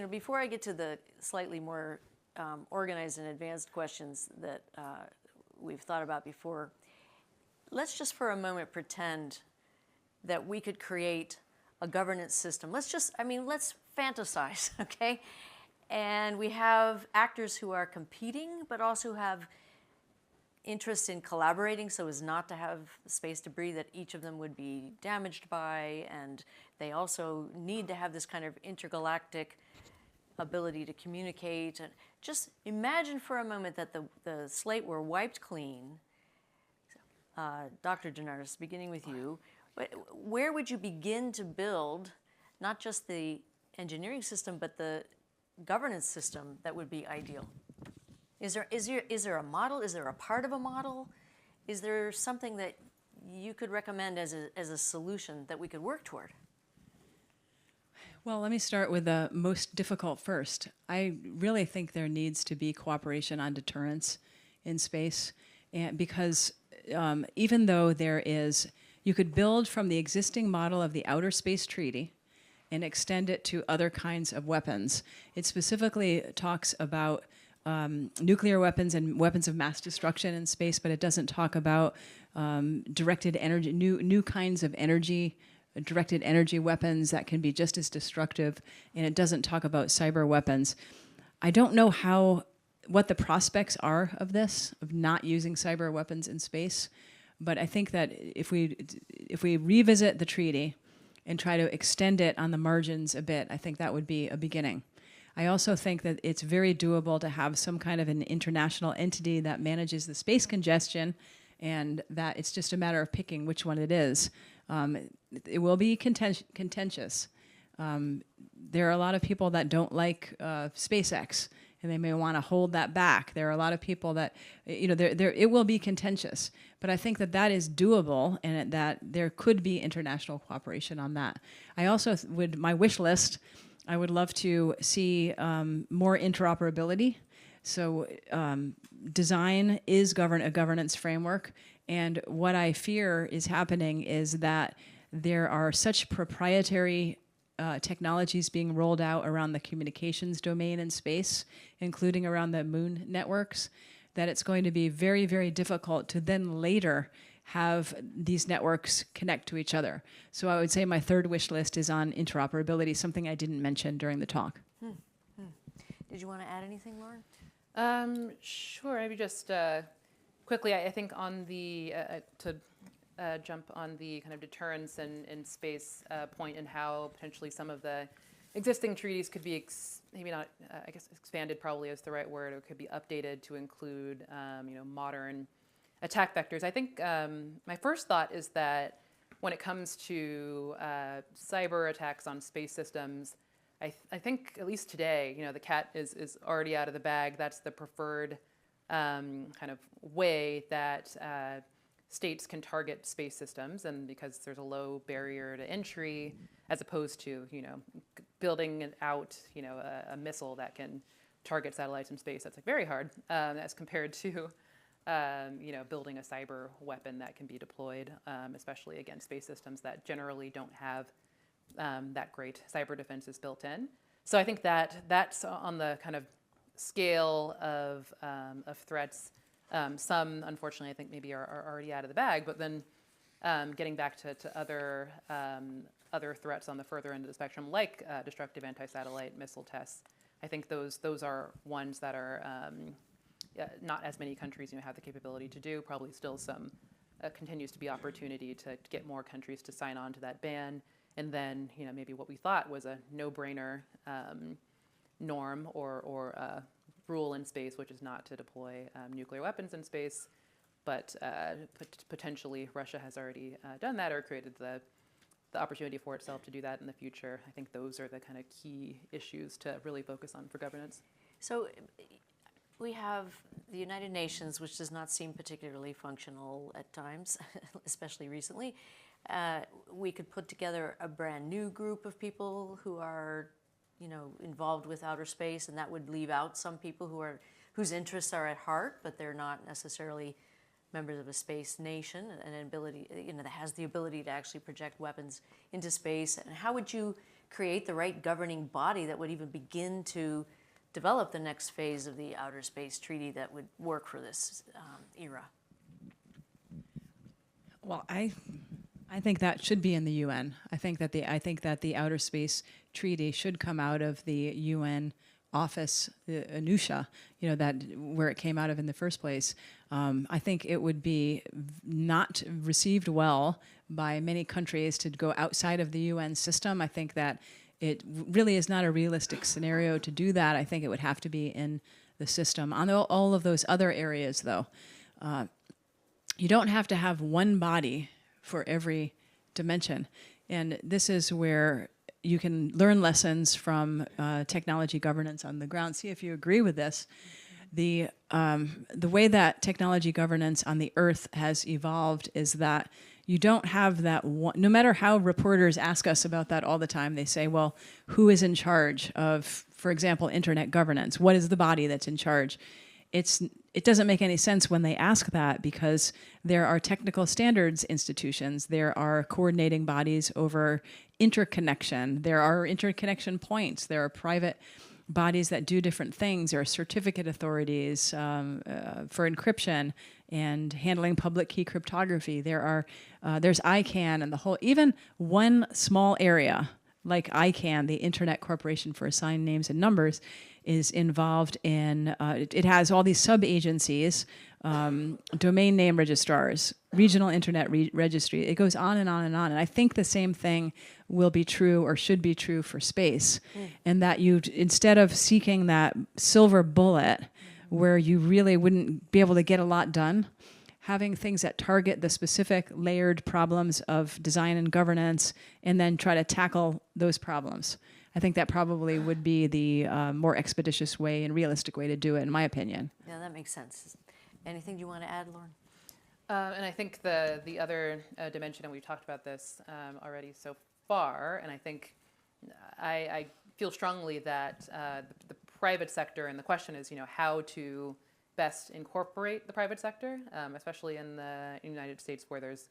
[SPEAKER 1] before I get to the slightly more organized and advanced questions that we've thought about before, let's just for a moment pretend that we could create a governance system. Let's fantasize, okay? And we have actors who are competing, but also have interest in collaborating so as not to have space debris that each of them would be damaged by, and they also need to have this kind of intergalactic ability to communicate. And just imagine for a moment that the slate were wiped clean. Dr. DeNardis, beginning with you, where would you begin to build not just the engineering system, but the governance system that would be ideal? Is there a model? Is there a part of a model? Is there something that you could recommend as a solution that we could work toward?
[SPEAKER 2] Well, let me start with the most difficult first. I really think there needs to be cooperation on deterrence in space, and because even though you could build from the existing model of the Outer Space Treaty and extend it to other kinds of weapons. It specifically talks about nuclear weapons and weapons of mass destruction in space, but it doesn't talk about directed energy, new kinds of energy, directed energy weapons that can be just as destructive, and it doesn't talk about cyber weapons. I don't know what the prospects are of this, of not using cyber weapons in space, but I think that if we revisit the treaty and try to extend it on the margins a bit, I think that would be a beginning. I also think that it's very doable to have some kind of an international entity that manages the space congestion, and that it's just a matter of picking which one it is. It will be contentious. There are a lot of people that don't like SpaceX, and they may want to hold that back. There are a lot of people that, it will be contentious. But I think that is doable, and that there could be international cooperation on that. I also my wish list, I would love to see more interoperability. So design is a governance framework, and what I fear is happening is that there are such proprietary technologies being rolled out around the communications domain in space, including around the moon networks, that it's going to be very, very difficult to then later have these networks connect to each other. So I would say my third wish list is on interoperability, something I didn't mention during the talk.
[SPEAKER 1] Did you want to add anything, Lauren?
[SPEAKER 3] Sure, maybe just quickly, I think on the, to jump on the kind of deterrence and space point, and how potentially some of the existing treaties could be, maybe not, I guess expanded probably is the right word, or could be updated to include, modern attack vectors. I think my first thought is that when it comes to cyber attacks on space systems, I think at least today, the cat is already out of the bag. That's the preferred kind of way that states can target space systems, and because there's a low barrier to entry, as opposed to building out a missile that can target satellites in space. That's like very hard as compared to building a cyber weapon that can be deployed, especially against space systems that generally don't have that great cyber defenses built in. So I think that's on the kind of scale of threats. Some, unfortunately, I think maybe are already out of the bag, but then getting back to other threats on the further end of the spectrum, like destructive anti-satellite missile tests, I think those are ones that are not as many countries have the capability to do. Probably still some continues to be opportunity to get more countries to sign on to that ban, and then maybe what we thought was a no-brainer norm or rule in space, which is not to deploy nuclear weapons in space, but potentially Russia has already done that or created the opportunity for itself to do that in the future. I think those are the kind of key issues to really focus on for governance.
[SPEAKER 1] So we have the United Nations, which does not seem particularly functional at times, especially recently. We could put together a brand new group of people who are, involved with outer space, and that would leave out some people whose interests are at heart, but they're not necessarily members of a space nation, an ability, that has the ability to actually project weapons into space. And how would you create the right governing body that would even begin to develop the next phase of the Outer Space Treaty that would work for this era?
[SPEAKER 2] Well, I think that should be in the UN. I think that the Outer Space Treaty should come out of the UN office, Anusha, that where it came out of in the first place. I think it would be not received well by many countries to go outside of the UN system. I think that it really is not a realistic scenario to do that. I think it would have to be in the system. On all of those other areas, though, you don't have to have one body for every dimension. And this is where you can learn lessons from technology governance on the ground. See if you agree with this. The way that technology governance on the Earth has evolved is that you don't have that one. No matter how reporters ask us about that all the time, they say, well, who is in charge of, for example, internet governance? What is the body that's in charge? It doesn't make any sense when they ask that, because there are technical standards institutions, there are coordinating bodies over interconnection, there are interconnection points, there are private bodies that do different things, there are certificate authorities for encryption and handling public key cryptography. There's ICANN and the whole, even one small area like ICANN, the Internet Corporation for Assigned Names and Numbers, is involved in, it has all these sub-agencies, domain name registrars, regional internet registry. It goes on and on and on. And I think the same thing will be true or should be true for space. And that you, instead of seeking that silver bullet where you really wouldn't be able to get a lot done, having things that target the specific layered problems of design and governance and then try to tackle those problems. I think that probably would be the more expeditious way and realistic way to do it, in my opinion.
[SPEAKER 1] Yeah, that makes sense. Anything you want to add, Lauren?
[SPEAKER 3] And I think the other dimension, and we've talked about this already so far, and I think I feel strongly that the private sector, and the question is, how to best incorporate the private sector, especially in the United States, where there's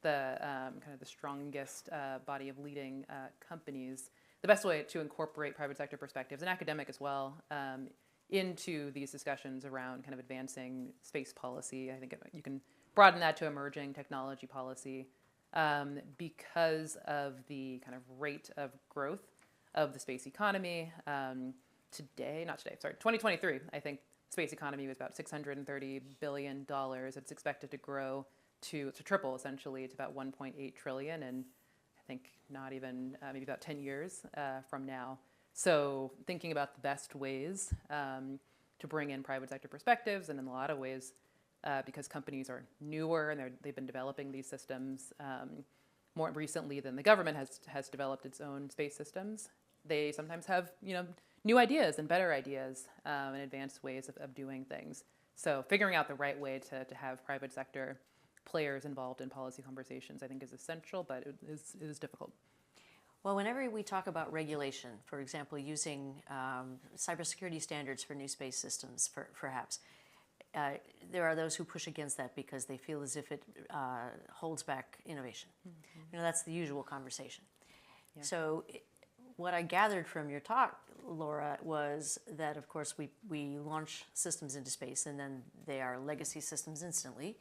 [SPEAKER 3] the kind of the strongest body of leading companies. The best way to incorporate private sector perspectives, and academic as well, into these discussions around kind of advancing space policy. I think you can broaden that to emerging technology policy because of the kind of rate of growth of the space economy. 2023, I think space economy was about $630 billion. It's expected to grow to triple, essentially, to about 1.8 trillion, and I think not even maybe about 10 years from now. So thinking about the best ways to bring in private sector perspectives, and in a lot of ways, because companies are newer and they've been developing these systems more recently than the government has developed its own space systems, they sometimes have new ideas and better ideas and advanced ways of doing things. So figuring out the right way to have private sector players involved in policy conversations, I think, is essential, but it is difficult.
[SPEAKER 1] Well, whenever we talk about regulation, for example, using cybersecurity standards for new space systems, perhaps, there are those who push against that because they feel as if it holds back innovation. Mm-hmm. That's the usual conversation. Yeah. So what I gathered from your talk, Laura, was that, of course, we launch systems into space, and then they are legacy systems instantly.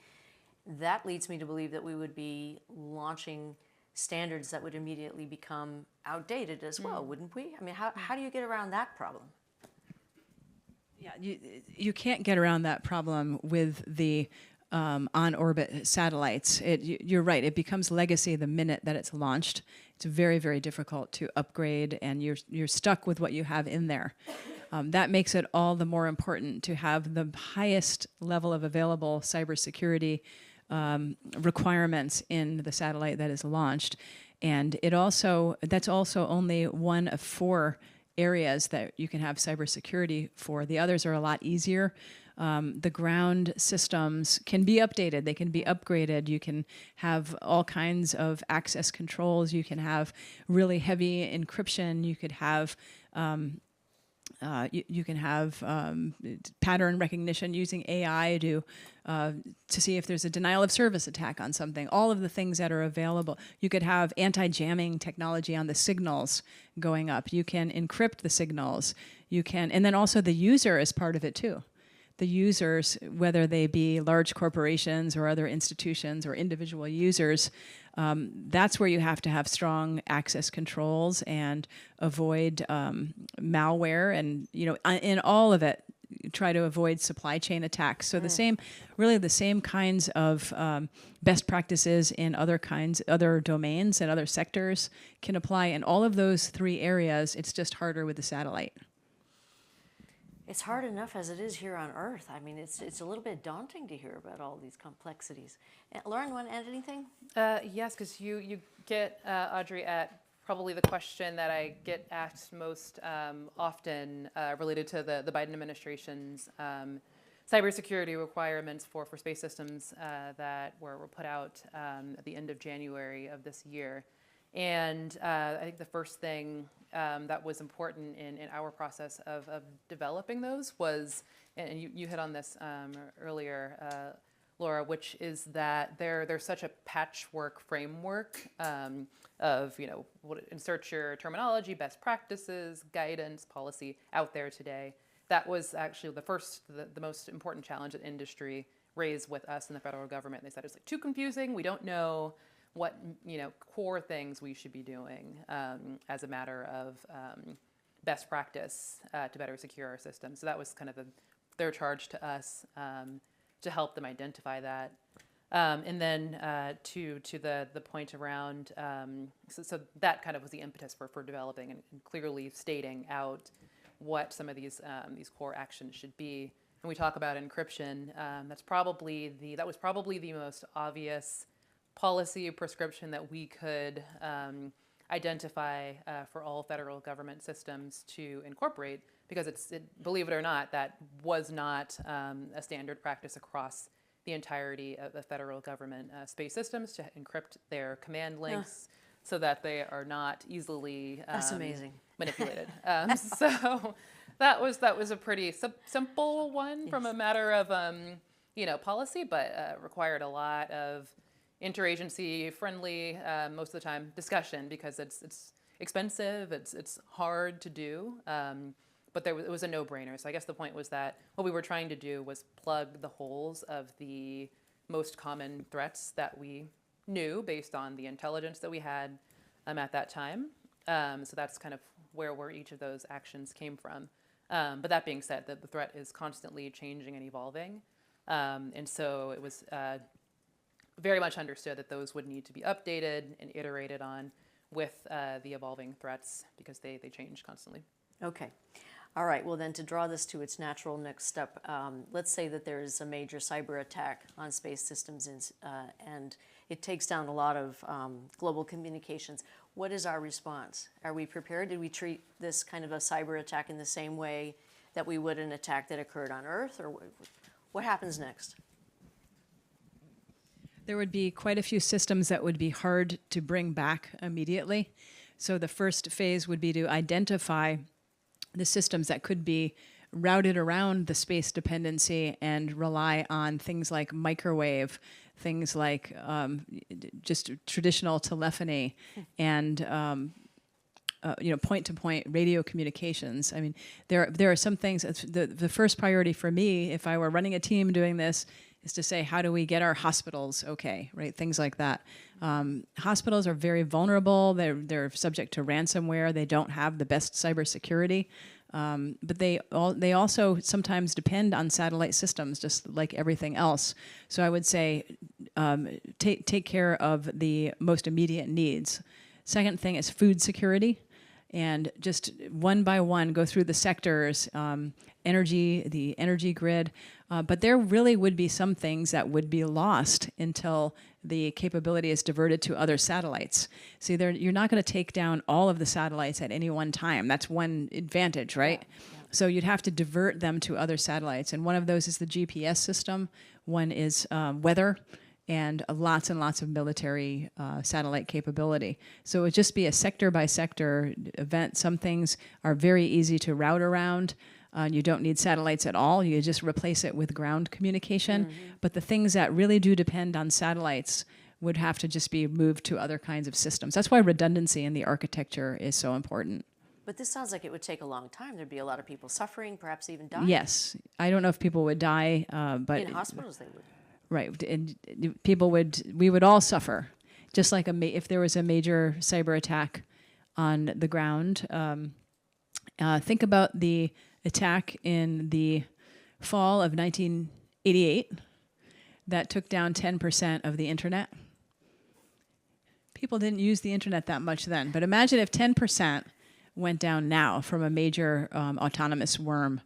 [SPEAKER 1] That leads me to believe that we would be launching standards that would immediately become outdated as well, wouldn't we? I mean, how do you get around that problem?
[SPEAKER 2] Yeah, you can't get around that problem with the on-orbit satellites. You're right, it becomes legacy the minute that it's launched. It's very, very difficult to upgrade, and you're stuck with what you have in there. That makes it all the more important to have the highest level of available cybersecurity requirements in the satellite that is launched. And that's also only one of 4 areas that you can have cybersecurity for. The others are a lot easier. The ground systems can be updated, they can be upgraded, you can have all kinds of access controls, you can have really heavy encryption, you could have you can have pattern recognition using AI to see if there's a denial of service attack on something. All of the things that are available. You could have anti-jamming technology on the signals going up. You can encrypt the signals. You can, and then also the user is part of it too. The users, whether they be large corporations or other institutions or individual users, that's where you have to have strong access controls and avoid malware, and in all of it, try to avoid supply chain attacks. So the same kinds of best practices in other domains and other sectors can apply in all of those 3 areas. It's just harder with the satellite.
[SPEAKER 1] It's hard enough as it is here on Earth. I mean, it's a little bit daunting to hear about all these complexities. Lauren, want to add anything?
[SPEAKER 3] Yes, because you get, Audrey, at probably the question that I get asked most often related to the Biden administration's cybersecurity requirements for space systems that were put out at the end of January of this year. And I think the first thing that was important in our process of developing those was, and you hit on this earlier, Laura, which is that there's such a patchwork framework of, insert your terminology, best practices, guidance, policy out there today. That was actually the most important challenge that industry raised with us in the federal government. They said it's too confusing. We don't know what core things we should be doing as a matter of best practice to better secure our system. So that was kind of their charge to us to help them identify that. And then to the point around, so that kind of was the impetus for developing and clearly stating out what some of these core actions should be. And we talk about encryption. That was probably the most obvious policy prescription that we could identify for all federal government systems to incorporate, because believe it or not, that was not a standard practice across the entirety of the federal government space systems, to encrypt their command links so that they are not easily
[SPEAKER 1] That's amazing.
[SPEAKER 3] manipulated. So that was a pretty simple one from a matter of policy, but required a lot of interagency friendly, most of the time, discussion, because it's expensive, it's hard to do, but it was a no-brainer. So I guess the point was that what we were trying to do was plug the holes of the most common threats that we knew based on the intelligence that we had at that time. So that's kind of where each of those actions came from. But that being said, the threat is constantly changing and evolving. And so it was very much understood that those would need to be updated and iterated on with the evolving threats, because they change constantly.
[SPEAKER 1] Okay. All right. Well, then, to draw this to its natural next step, let's say that there is a major cyber attack on space systems and it takes down a lot of global communications. What is our response? Are we prepared? Did we treat this kind of a cyber attack in the same way that we would an attack that occurred on Earth? Or what happens next?
[SPEAKER 2] There would be quite a few systems that would be hard to bring back immediately. So the first phase would be to identify the systems that could be routed around the space dependency and rely on things like microwave, things like just traditional telephony, and point-to-point radio communications. I mean, there are some things. The first priority for me, if I were running a team doing this, is to say, how do we get our hospitals okay, right? Things like that. Hospitals are very vulnerable. They're subject to ransomware. They don't have the best cybersecurity. But they also sometimes depend on satellite systems, just like everything else. So I would say take care of the most immediate needs. Second thing is food security. and just one by one go through the sectors, energy, the energy grid. But there really would be some things that would be lost until the capability is diverted to other satellites. See, you're not going to take down all of the satellites at any one time. That's one advantage, right? Yeah. So you'd have to divert them to other satellites. And one of those is the GPS system. One is weather, and lots of military satellite capability. So it would just be a sector by sector event. Some things are very easy to route around. You don't need satellites at all. You just replace it with ground communication. But the things that really do depend on satellites would have to just be moved to other kinds of systems. That's why redundancy in the architecture is so important.
[SPEAKER 1] But this sounds like it would take a long time. There'd be a lot of people suffering, perhaps even dying.
[SPEAKER 2] Yes. I don't know if people would die, but...
[SPEAKER 1] In hospitals, they would.
[SPEAKER 2] Right. And we would all suffer. Just like if there was a major cyber attack on the ground. Think about the attack in the fall of 1988 that took down 10% of the internet. People didn't use the internet that much then, but imagine if 10% went down now from a major autonomous worm.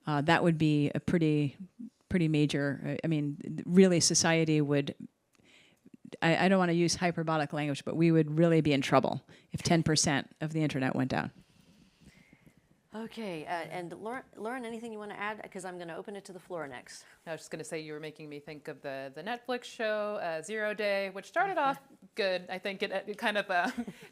[SPEAKER 2] That would be a pretty major, really society would, I don't want to use hyperbolic language, but we would really be in trouble if 10% of the internet went down.
[SPEAKER 1] Okay, and Lauren, anything you want to add? Because I'm going to open it to the floor next.
[SPEAKER 3] I was just going to say you were making me think of the Netflix show 0 Day, which started off good. I think it kind of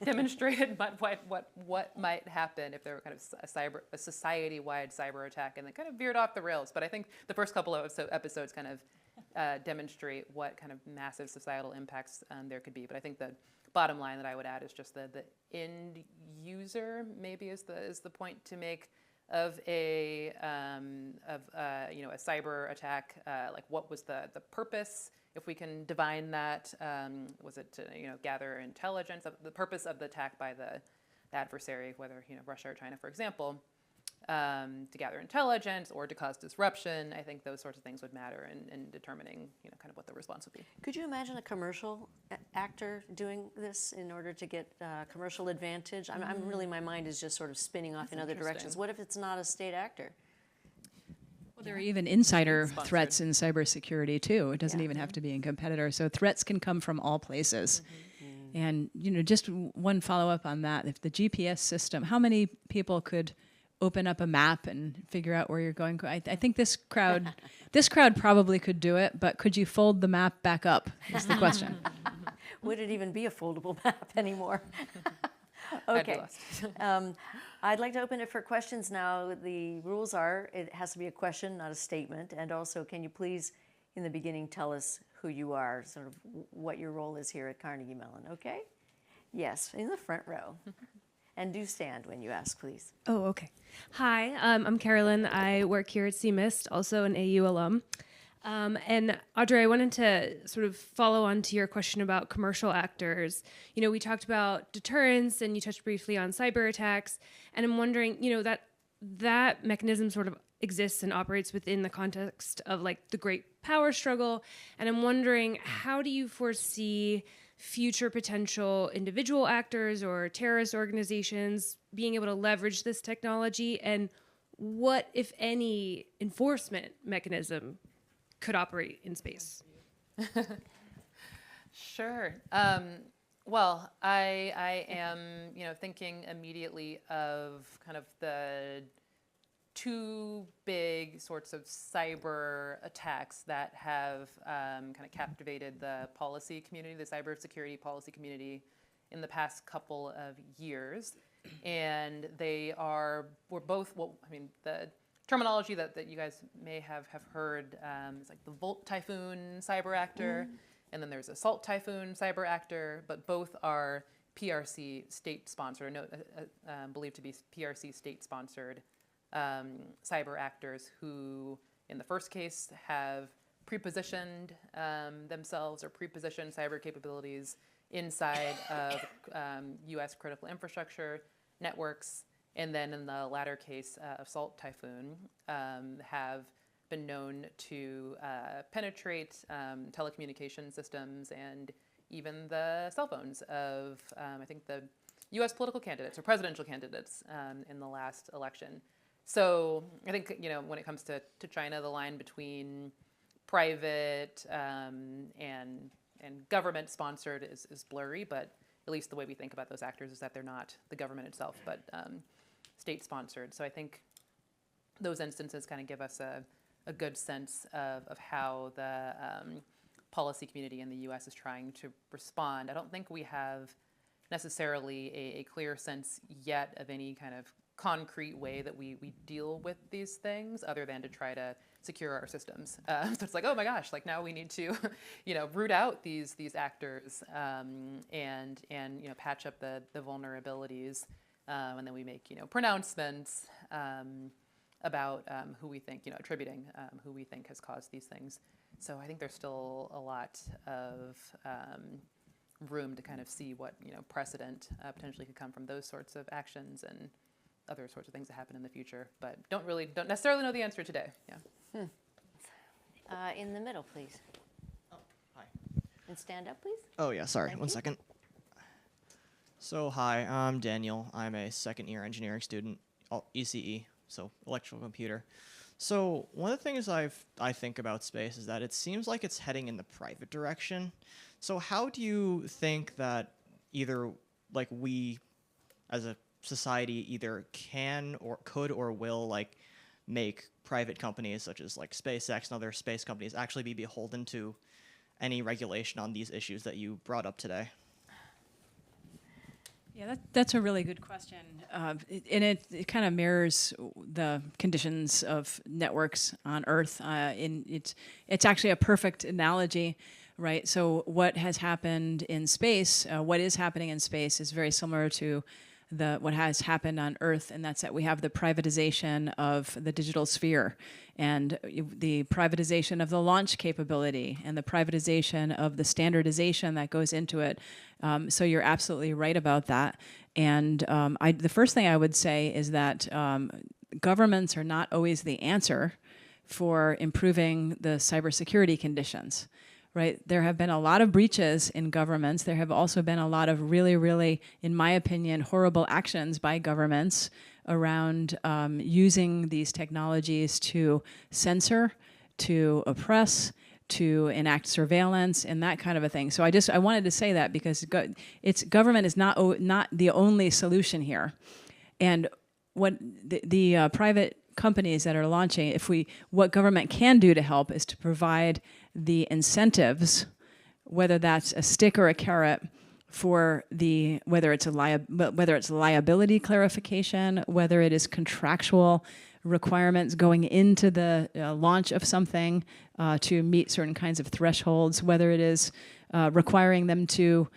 [SPEAKER 3] demonstrated what might happen if there were kind of a society-wide cyber attack, and then kind of veered off the rails. But I think the first couple of episodes kind of demonstrate what kind of massive societal impacts there could be. But I think the bottom line that I would add is just the end user maybe is the point to make of a cyber attack. Like, what was the purpose? If we can divine that, was it to gather intelligence? The purpose of the attack by the adversary, whether Russia or China, for example, to gather intelligence or to cause disruption. I think those sorts of things would matter in determining kind of what the response would be.
[SPEAKER 1] Could you imagine a commercial actor doing this in order to get commercial advantage? I'm really, my mind is just sort of spinning off in other directions. What if it's not a state actor?
[SPEAKER 2] Well, there are even insider threats in cybersecurity too. It doesn't even have to be in competitor. So threats can come from all places. And just one follow-up on that. If the GPS system, how many people could open up a map and figure out where you're going? I think this crowd probably could do it, but could you fold the map back up is the question.
[SPEAKER 1] Would it even be a foldable map anymore? Okay. I'd like to open it for questions now. The rules are it has to be a question, not a statement. And also, can you please, in the beginning, tell us who you are, sort of what your role is here at Carnegie Mellon, okay? Yes, in the front row. And do stand when you ask, please.
[SPEAKER 4] Oh, okay. Hi, I'm Carolyn. I work here at CMIST, also an AU alum. And Audrey, I wanted to sort of follow on to your question about commercial actors. We talked about deterrence, and you touched briefly on cyber attacks. And I'm wondering, that mechanism sort of exists and operates within the context of like the great power struggle. And I'm wondering, how do you foresee future potential individual actors or terrorist organizations being able to leverage this technology, and what, if any, enforcement mechanism could operate in space?
[SPEAKER 3] Sure. Well, I am, thinking immediately of kind of the two big sorts of cyber attacks that have kind of captivated the policy community, the cybersecurity policy community, in the past couple of years. And were both, the terminology that you guys may have heard is like the Volt Typhoon cyber actor, and then there's Assault Typhoon cyber actor, but both are PRC state-sponsored, believed to be PRC state-sponsored cyber actors who, in the first case, have pre-positioned themselves or pre-positioned cyber capabilities inside of U.S. critical infrastructure networks, and then in the latter case, Assault Typhoon, have been known to penetrate telecommunication systems and even the cell phones of, I think the U.S. political candidates or presidential candidates in the last election. So I think, when it comes to China, the line between private and government sponsored is blurry, but at least the way we think about those actors is that they're not the government itself, but state sponsored. So I think those instances kind of give us a good sense of how the policy community in the U.S. is trying to respond. I don't think we have necessarily a clear sense yet of any kind of concrete way that we deal with these things other than to try to secure our systems. So it's like, oh my gosh, like now we need to, root out these actors and patch up the vulnerabilities, and then we make pronouncements about who we think, attributing who we think has caused these things. So I think there's still a lot of room to kind of see what precedent potentially could come from those sorts of actions and other sorts of things that happen in the future, but don't necessarily know the answer today. Yeah.
[SPEAKER 1] In the middle, please.
[SPEAKER 5] Oh, hi.
[SPEAKER 1] And stand up, please.
[SPEAKER 5] Oh, yeah, sorry.
[SPEAKER 1] Thank
[SPEAKER 5] One
[SPEAKER 1] you.
[SPEAKER 5] second. So, hi, I'm Daniel. I'm a second-year engineering student, ECE, so electrical computer. So, one of the things I think about space is that it seems like it's heading in the private direction. So, how do you think that either, like, we as a society either can or could or will, like, make private companies such as, like, SpaceX and other space companies actually be beholden to any regulation on these issues that you brought up today?
[SPEAKER 2] Yeah, that's a really good question. And it kind of mirrors the conditions of networks on Earth. It's actually a perfect analogy, right? So what has happened in space, what is happening in space is very similar to what has happened on Earth, and that's that we have the privatization of the digital sphere and the privatization of the launch capability and the privatization of the standardization that goes into it. So you're absolutely right about that. And the first thing I would say is that governments are not always the answer for improving the cybersecurity conditions. Right, there have been a lot of breaches in governments. There have also been a lot of really, really, in my opinion, horrible actions by governments around using these technologies to censor, to oppress, to enact surveillance, and that kind of a thing. So I wanted to say that because government is not the only solution here, and what the private companies that are launching, what government can do to help is to provide the incentives, whether that's a stick or a carrot, for whether it's liability clarification, whether it is contractual requirements going into the launch of something to meet certain kinds of thresholds, whether it is requiring them to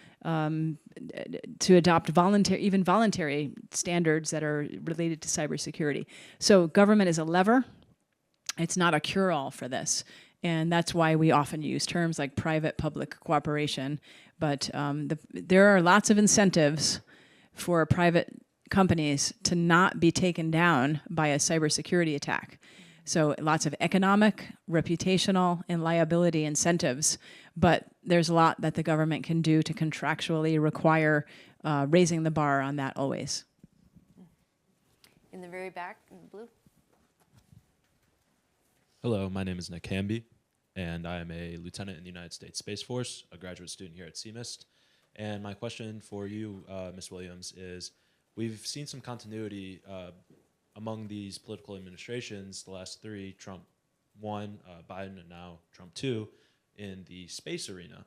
[SPEAKER 2] adopt voluntary standards that are related to cybersecurity. So government is a lever. It's not a cure-all for this. And that's why we often use terms like private-public cooperation. But there are lots of incentives for private companies to not be taken down by a cybersecurity attack. So lots of economic, reputational, and liability incentives. But there's a lot that the government can do to contractually require raising the bar on that always.
[SPEAKER 1] In the very back, in the blue.
[SPEAKER 6] Hello, my name is Nick Hamby, and I am a lieutenant in the United States Space Force, a graduate student here at CMIST. And my question for you, Ms. Williams, is we've seen some continuity among these political administrations, the last three, Trump 1, Biden, and now Trump 2, in the space arena.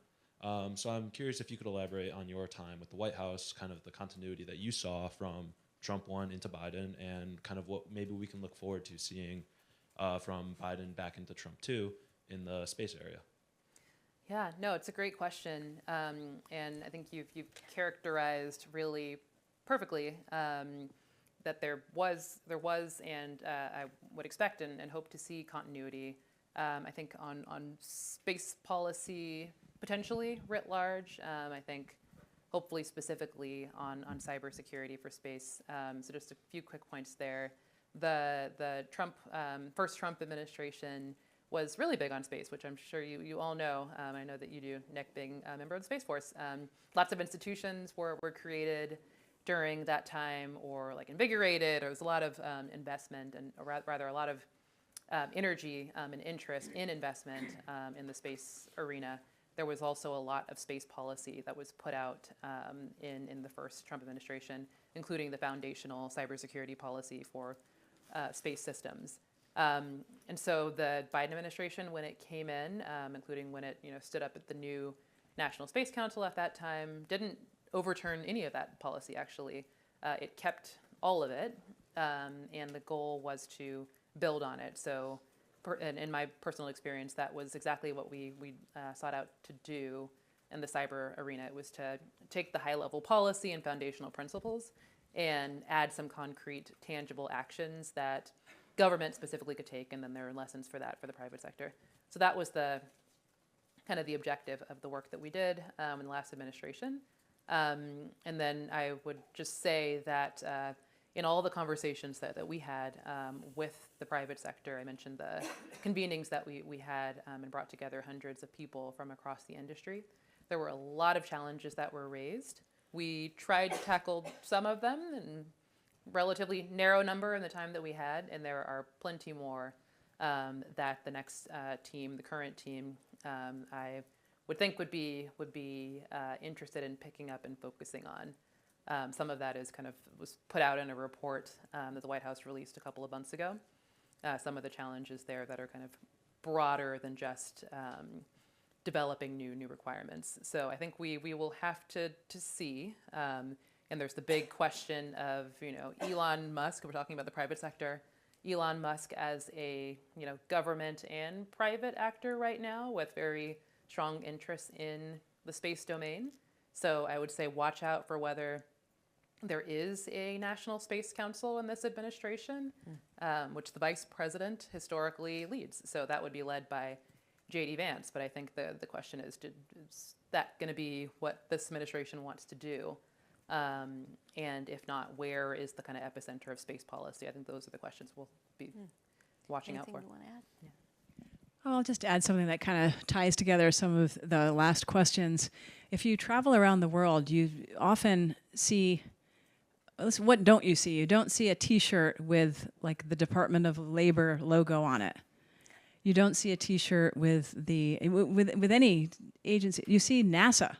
[SPEAKER 6] So I'm curious if you could elaborate on your time with the White House, kind of the continuity that you saw from Trump 1 into Biden, and kind of what maybe we can look forward to seeing from Biden back into Trump 2 in the space area.
[SPEAKER 3] Yeah, no, it's a great question, and I think you've characterized really perfectly that there was, and I would expect and hope to see continuity. I think on space policy potentially writ large. I think hopefully specifically on cybersecurity for space. So just a few quick points there. The first Trump administration was really big on space, which I'm sure you all know. I know that you do, Nick, being a member of the Space Force. Lots of institutions were created during that time or like invigorated. There was a lot of investment and rather a lot of energy and interest in investment in the space arena. There was also a lot of space policy that was put out in the first Trump administration, including the foundational cybersecurity policy for space systems. And so the Biden administration, when it came in, including when it stood up at the new National Space Council at that time, didn't overturn any of that policy, actually. It kept all of it, and the goal was to build on it. So in my personal experience, that was exactly what we sought out to do in the cyber arena. It was to take the high-level policy and foundational principles and add some concrete, tangible actions that government specifically could take, and then there are lessons for that for the private sector. So that was the kind of the objective of the work that we did in the last administration. And then I would just say that in all the conversations that we had with the private sector, I mentioned the convenings that we had and brought together hundreds of people from across the industry. There were a lot of challenges that were raised. We tried to tackle some of them in relatively narrow number in the time that we had, and there are plenty more that the next team, the current team, I would think would be interested in picking up and focusing on. Some of that was put out in a report that the White House released a couple of months ago. Some of the challenges there that are kind of broader than just developing new requirements. So I think we will have to see. And there's the big question of Elon Musk. We're talking about the private sector. Elon Musk as a government and private actor right now with very strong interests in the space domain. So I would say watch out for whether there is a National Space Council in this administration, which the vice president historically leads. So that would be led by J.D. Vance. But I think the question is that going to be what this administration wants to do? And if not, where is the kind of epicenter of space policy? I think those are the questions we'll be watching out for.
[SPEAKER 1] Anything you want to add? Yeah.
[SPEAKER 2] I'll just add something that kind of ties together some of the last questions. If you travel around the world, you often see, what don't you see? You don't see a T-shirt with like the Department of Labor logo on it. You don't see a T-shirt with with any agency. You see NASA,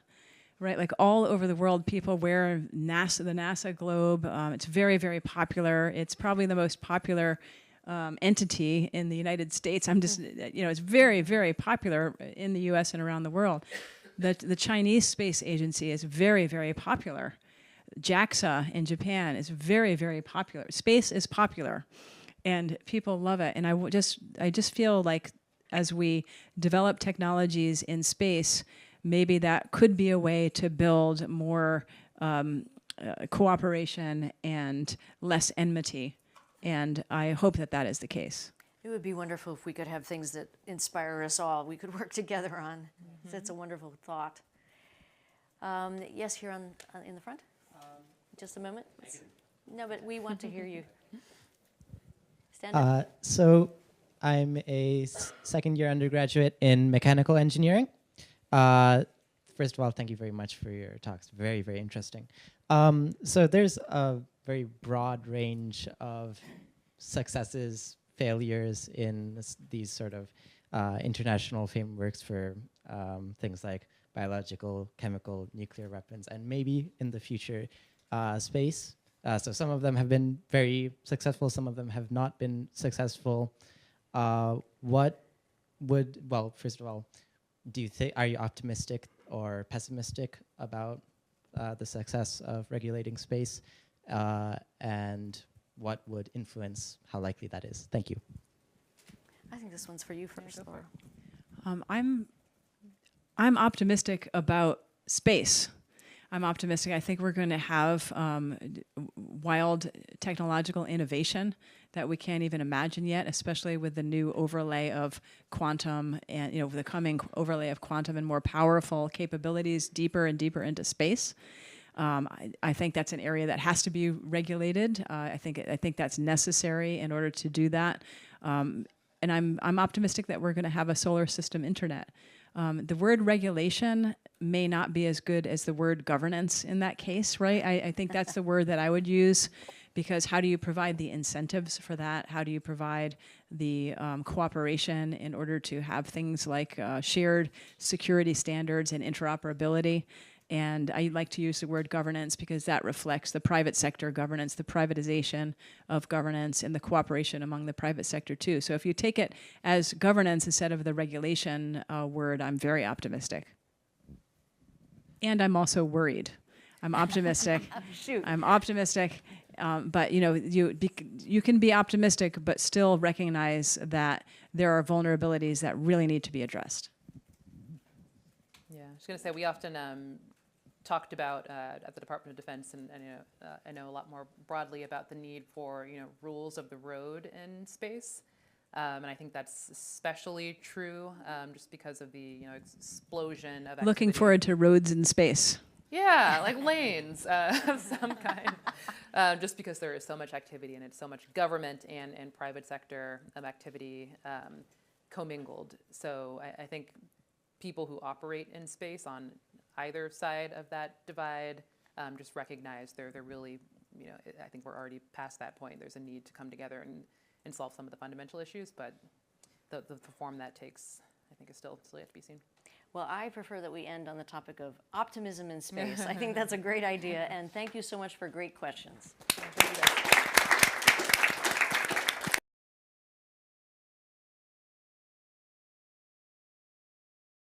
[SPEAKER 2] right? Like all over the world, people wear the NASA globe. It's very, very popular. It's probably the most popular entity in the United States. It's very, very popular in the U.S. and around the world. The Chinese Space Agency is very, very popular. JAXA in Japan is very, very popular. Space is popular, and people love it. And I just feel like as we develop technologies in space, maybe that could be a way to build more cooperation and less enmity. And I hope that that is the case.
[SPEAKER 1] It would be wonderful if we could have things that inspire us all. We could work together on. Mm-hmm. That's a wonderful thought. Yes, here in the front. Just a moment. No, but we want to hear you. Stand up.
[SPEAKER 7] So I'm a second-year undergraduate in mechanical engineering. First of all, thank you very much for your talks. Very, very interesting. So there's a very broad range of successes, failures in these sort of international frameworks for things like biological, chemical, nuclear weapons, and maybe in the future space. So some of them have been very successful, some of them have not been successful. First of all, are you optimistic or pessimistic about the success of regulating space? And what would influence how likely that is? Thank you.
[SPEAKER 1] I think this one's for you first, Laura.
[SPEAKER 2] I'm optimistic about space. I'm optimistic. I think we're going to have wild technological innovation that we can't even imagine yet, especially with the new overlay of quantum and the coming overlay of quantum and more powerful capabilities deeper and deeper into space. I think that's an area that has to be regulated. I think that's necessary in order to do that. And I'm optimistic that we're going to have a solar system internet. The word regulation may not be as good as the word governance in that case, right? I think that's the word that I would use, because how do you provide the incentives for that? How do you provide the cooperation in order to have things like shared security standards and interoperability? And I like to use the word governance because that reflects the private sector governance, the privatization of governance, and the cooperation among the private sector too. So if you take it as governance instead of the regulation word, I'm very optimistic. And I'm also worried. I'm optimistic.
[SPEAKER 1] Shoot.
[SPEAKER 2] I'm optimistic, but you can be optimistic, but still recognize that there are vulnerabilities that really need to be addressed.
[SPEAKER 3] Yeah, I was going to say, we often talked about at the Department of Defense, and I know a lot more broadly about the need for rules of the road in space, and I think that's especially true just because of the explosion of
[SPEAKER 2] Looking
[SPEAKER 3] activity.
[SPEAKER 2] forward to roads in space.
[SPEAKER 3] Yeah, like lanes of some kind, just because there is so much activity and it's so much government and private sector activity commingled. So I think people who operate in space on either side of that divide just recognize they're really, I think we're already past that point. There's a need to come together and solve some of the fundamental issues, but the form that takes, I think, is still yet to be seen.
[SPEAKER 1] Well, I prefer that we end on the topic of optimism in space. I think that's a great idea, and thank you so much for great questions.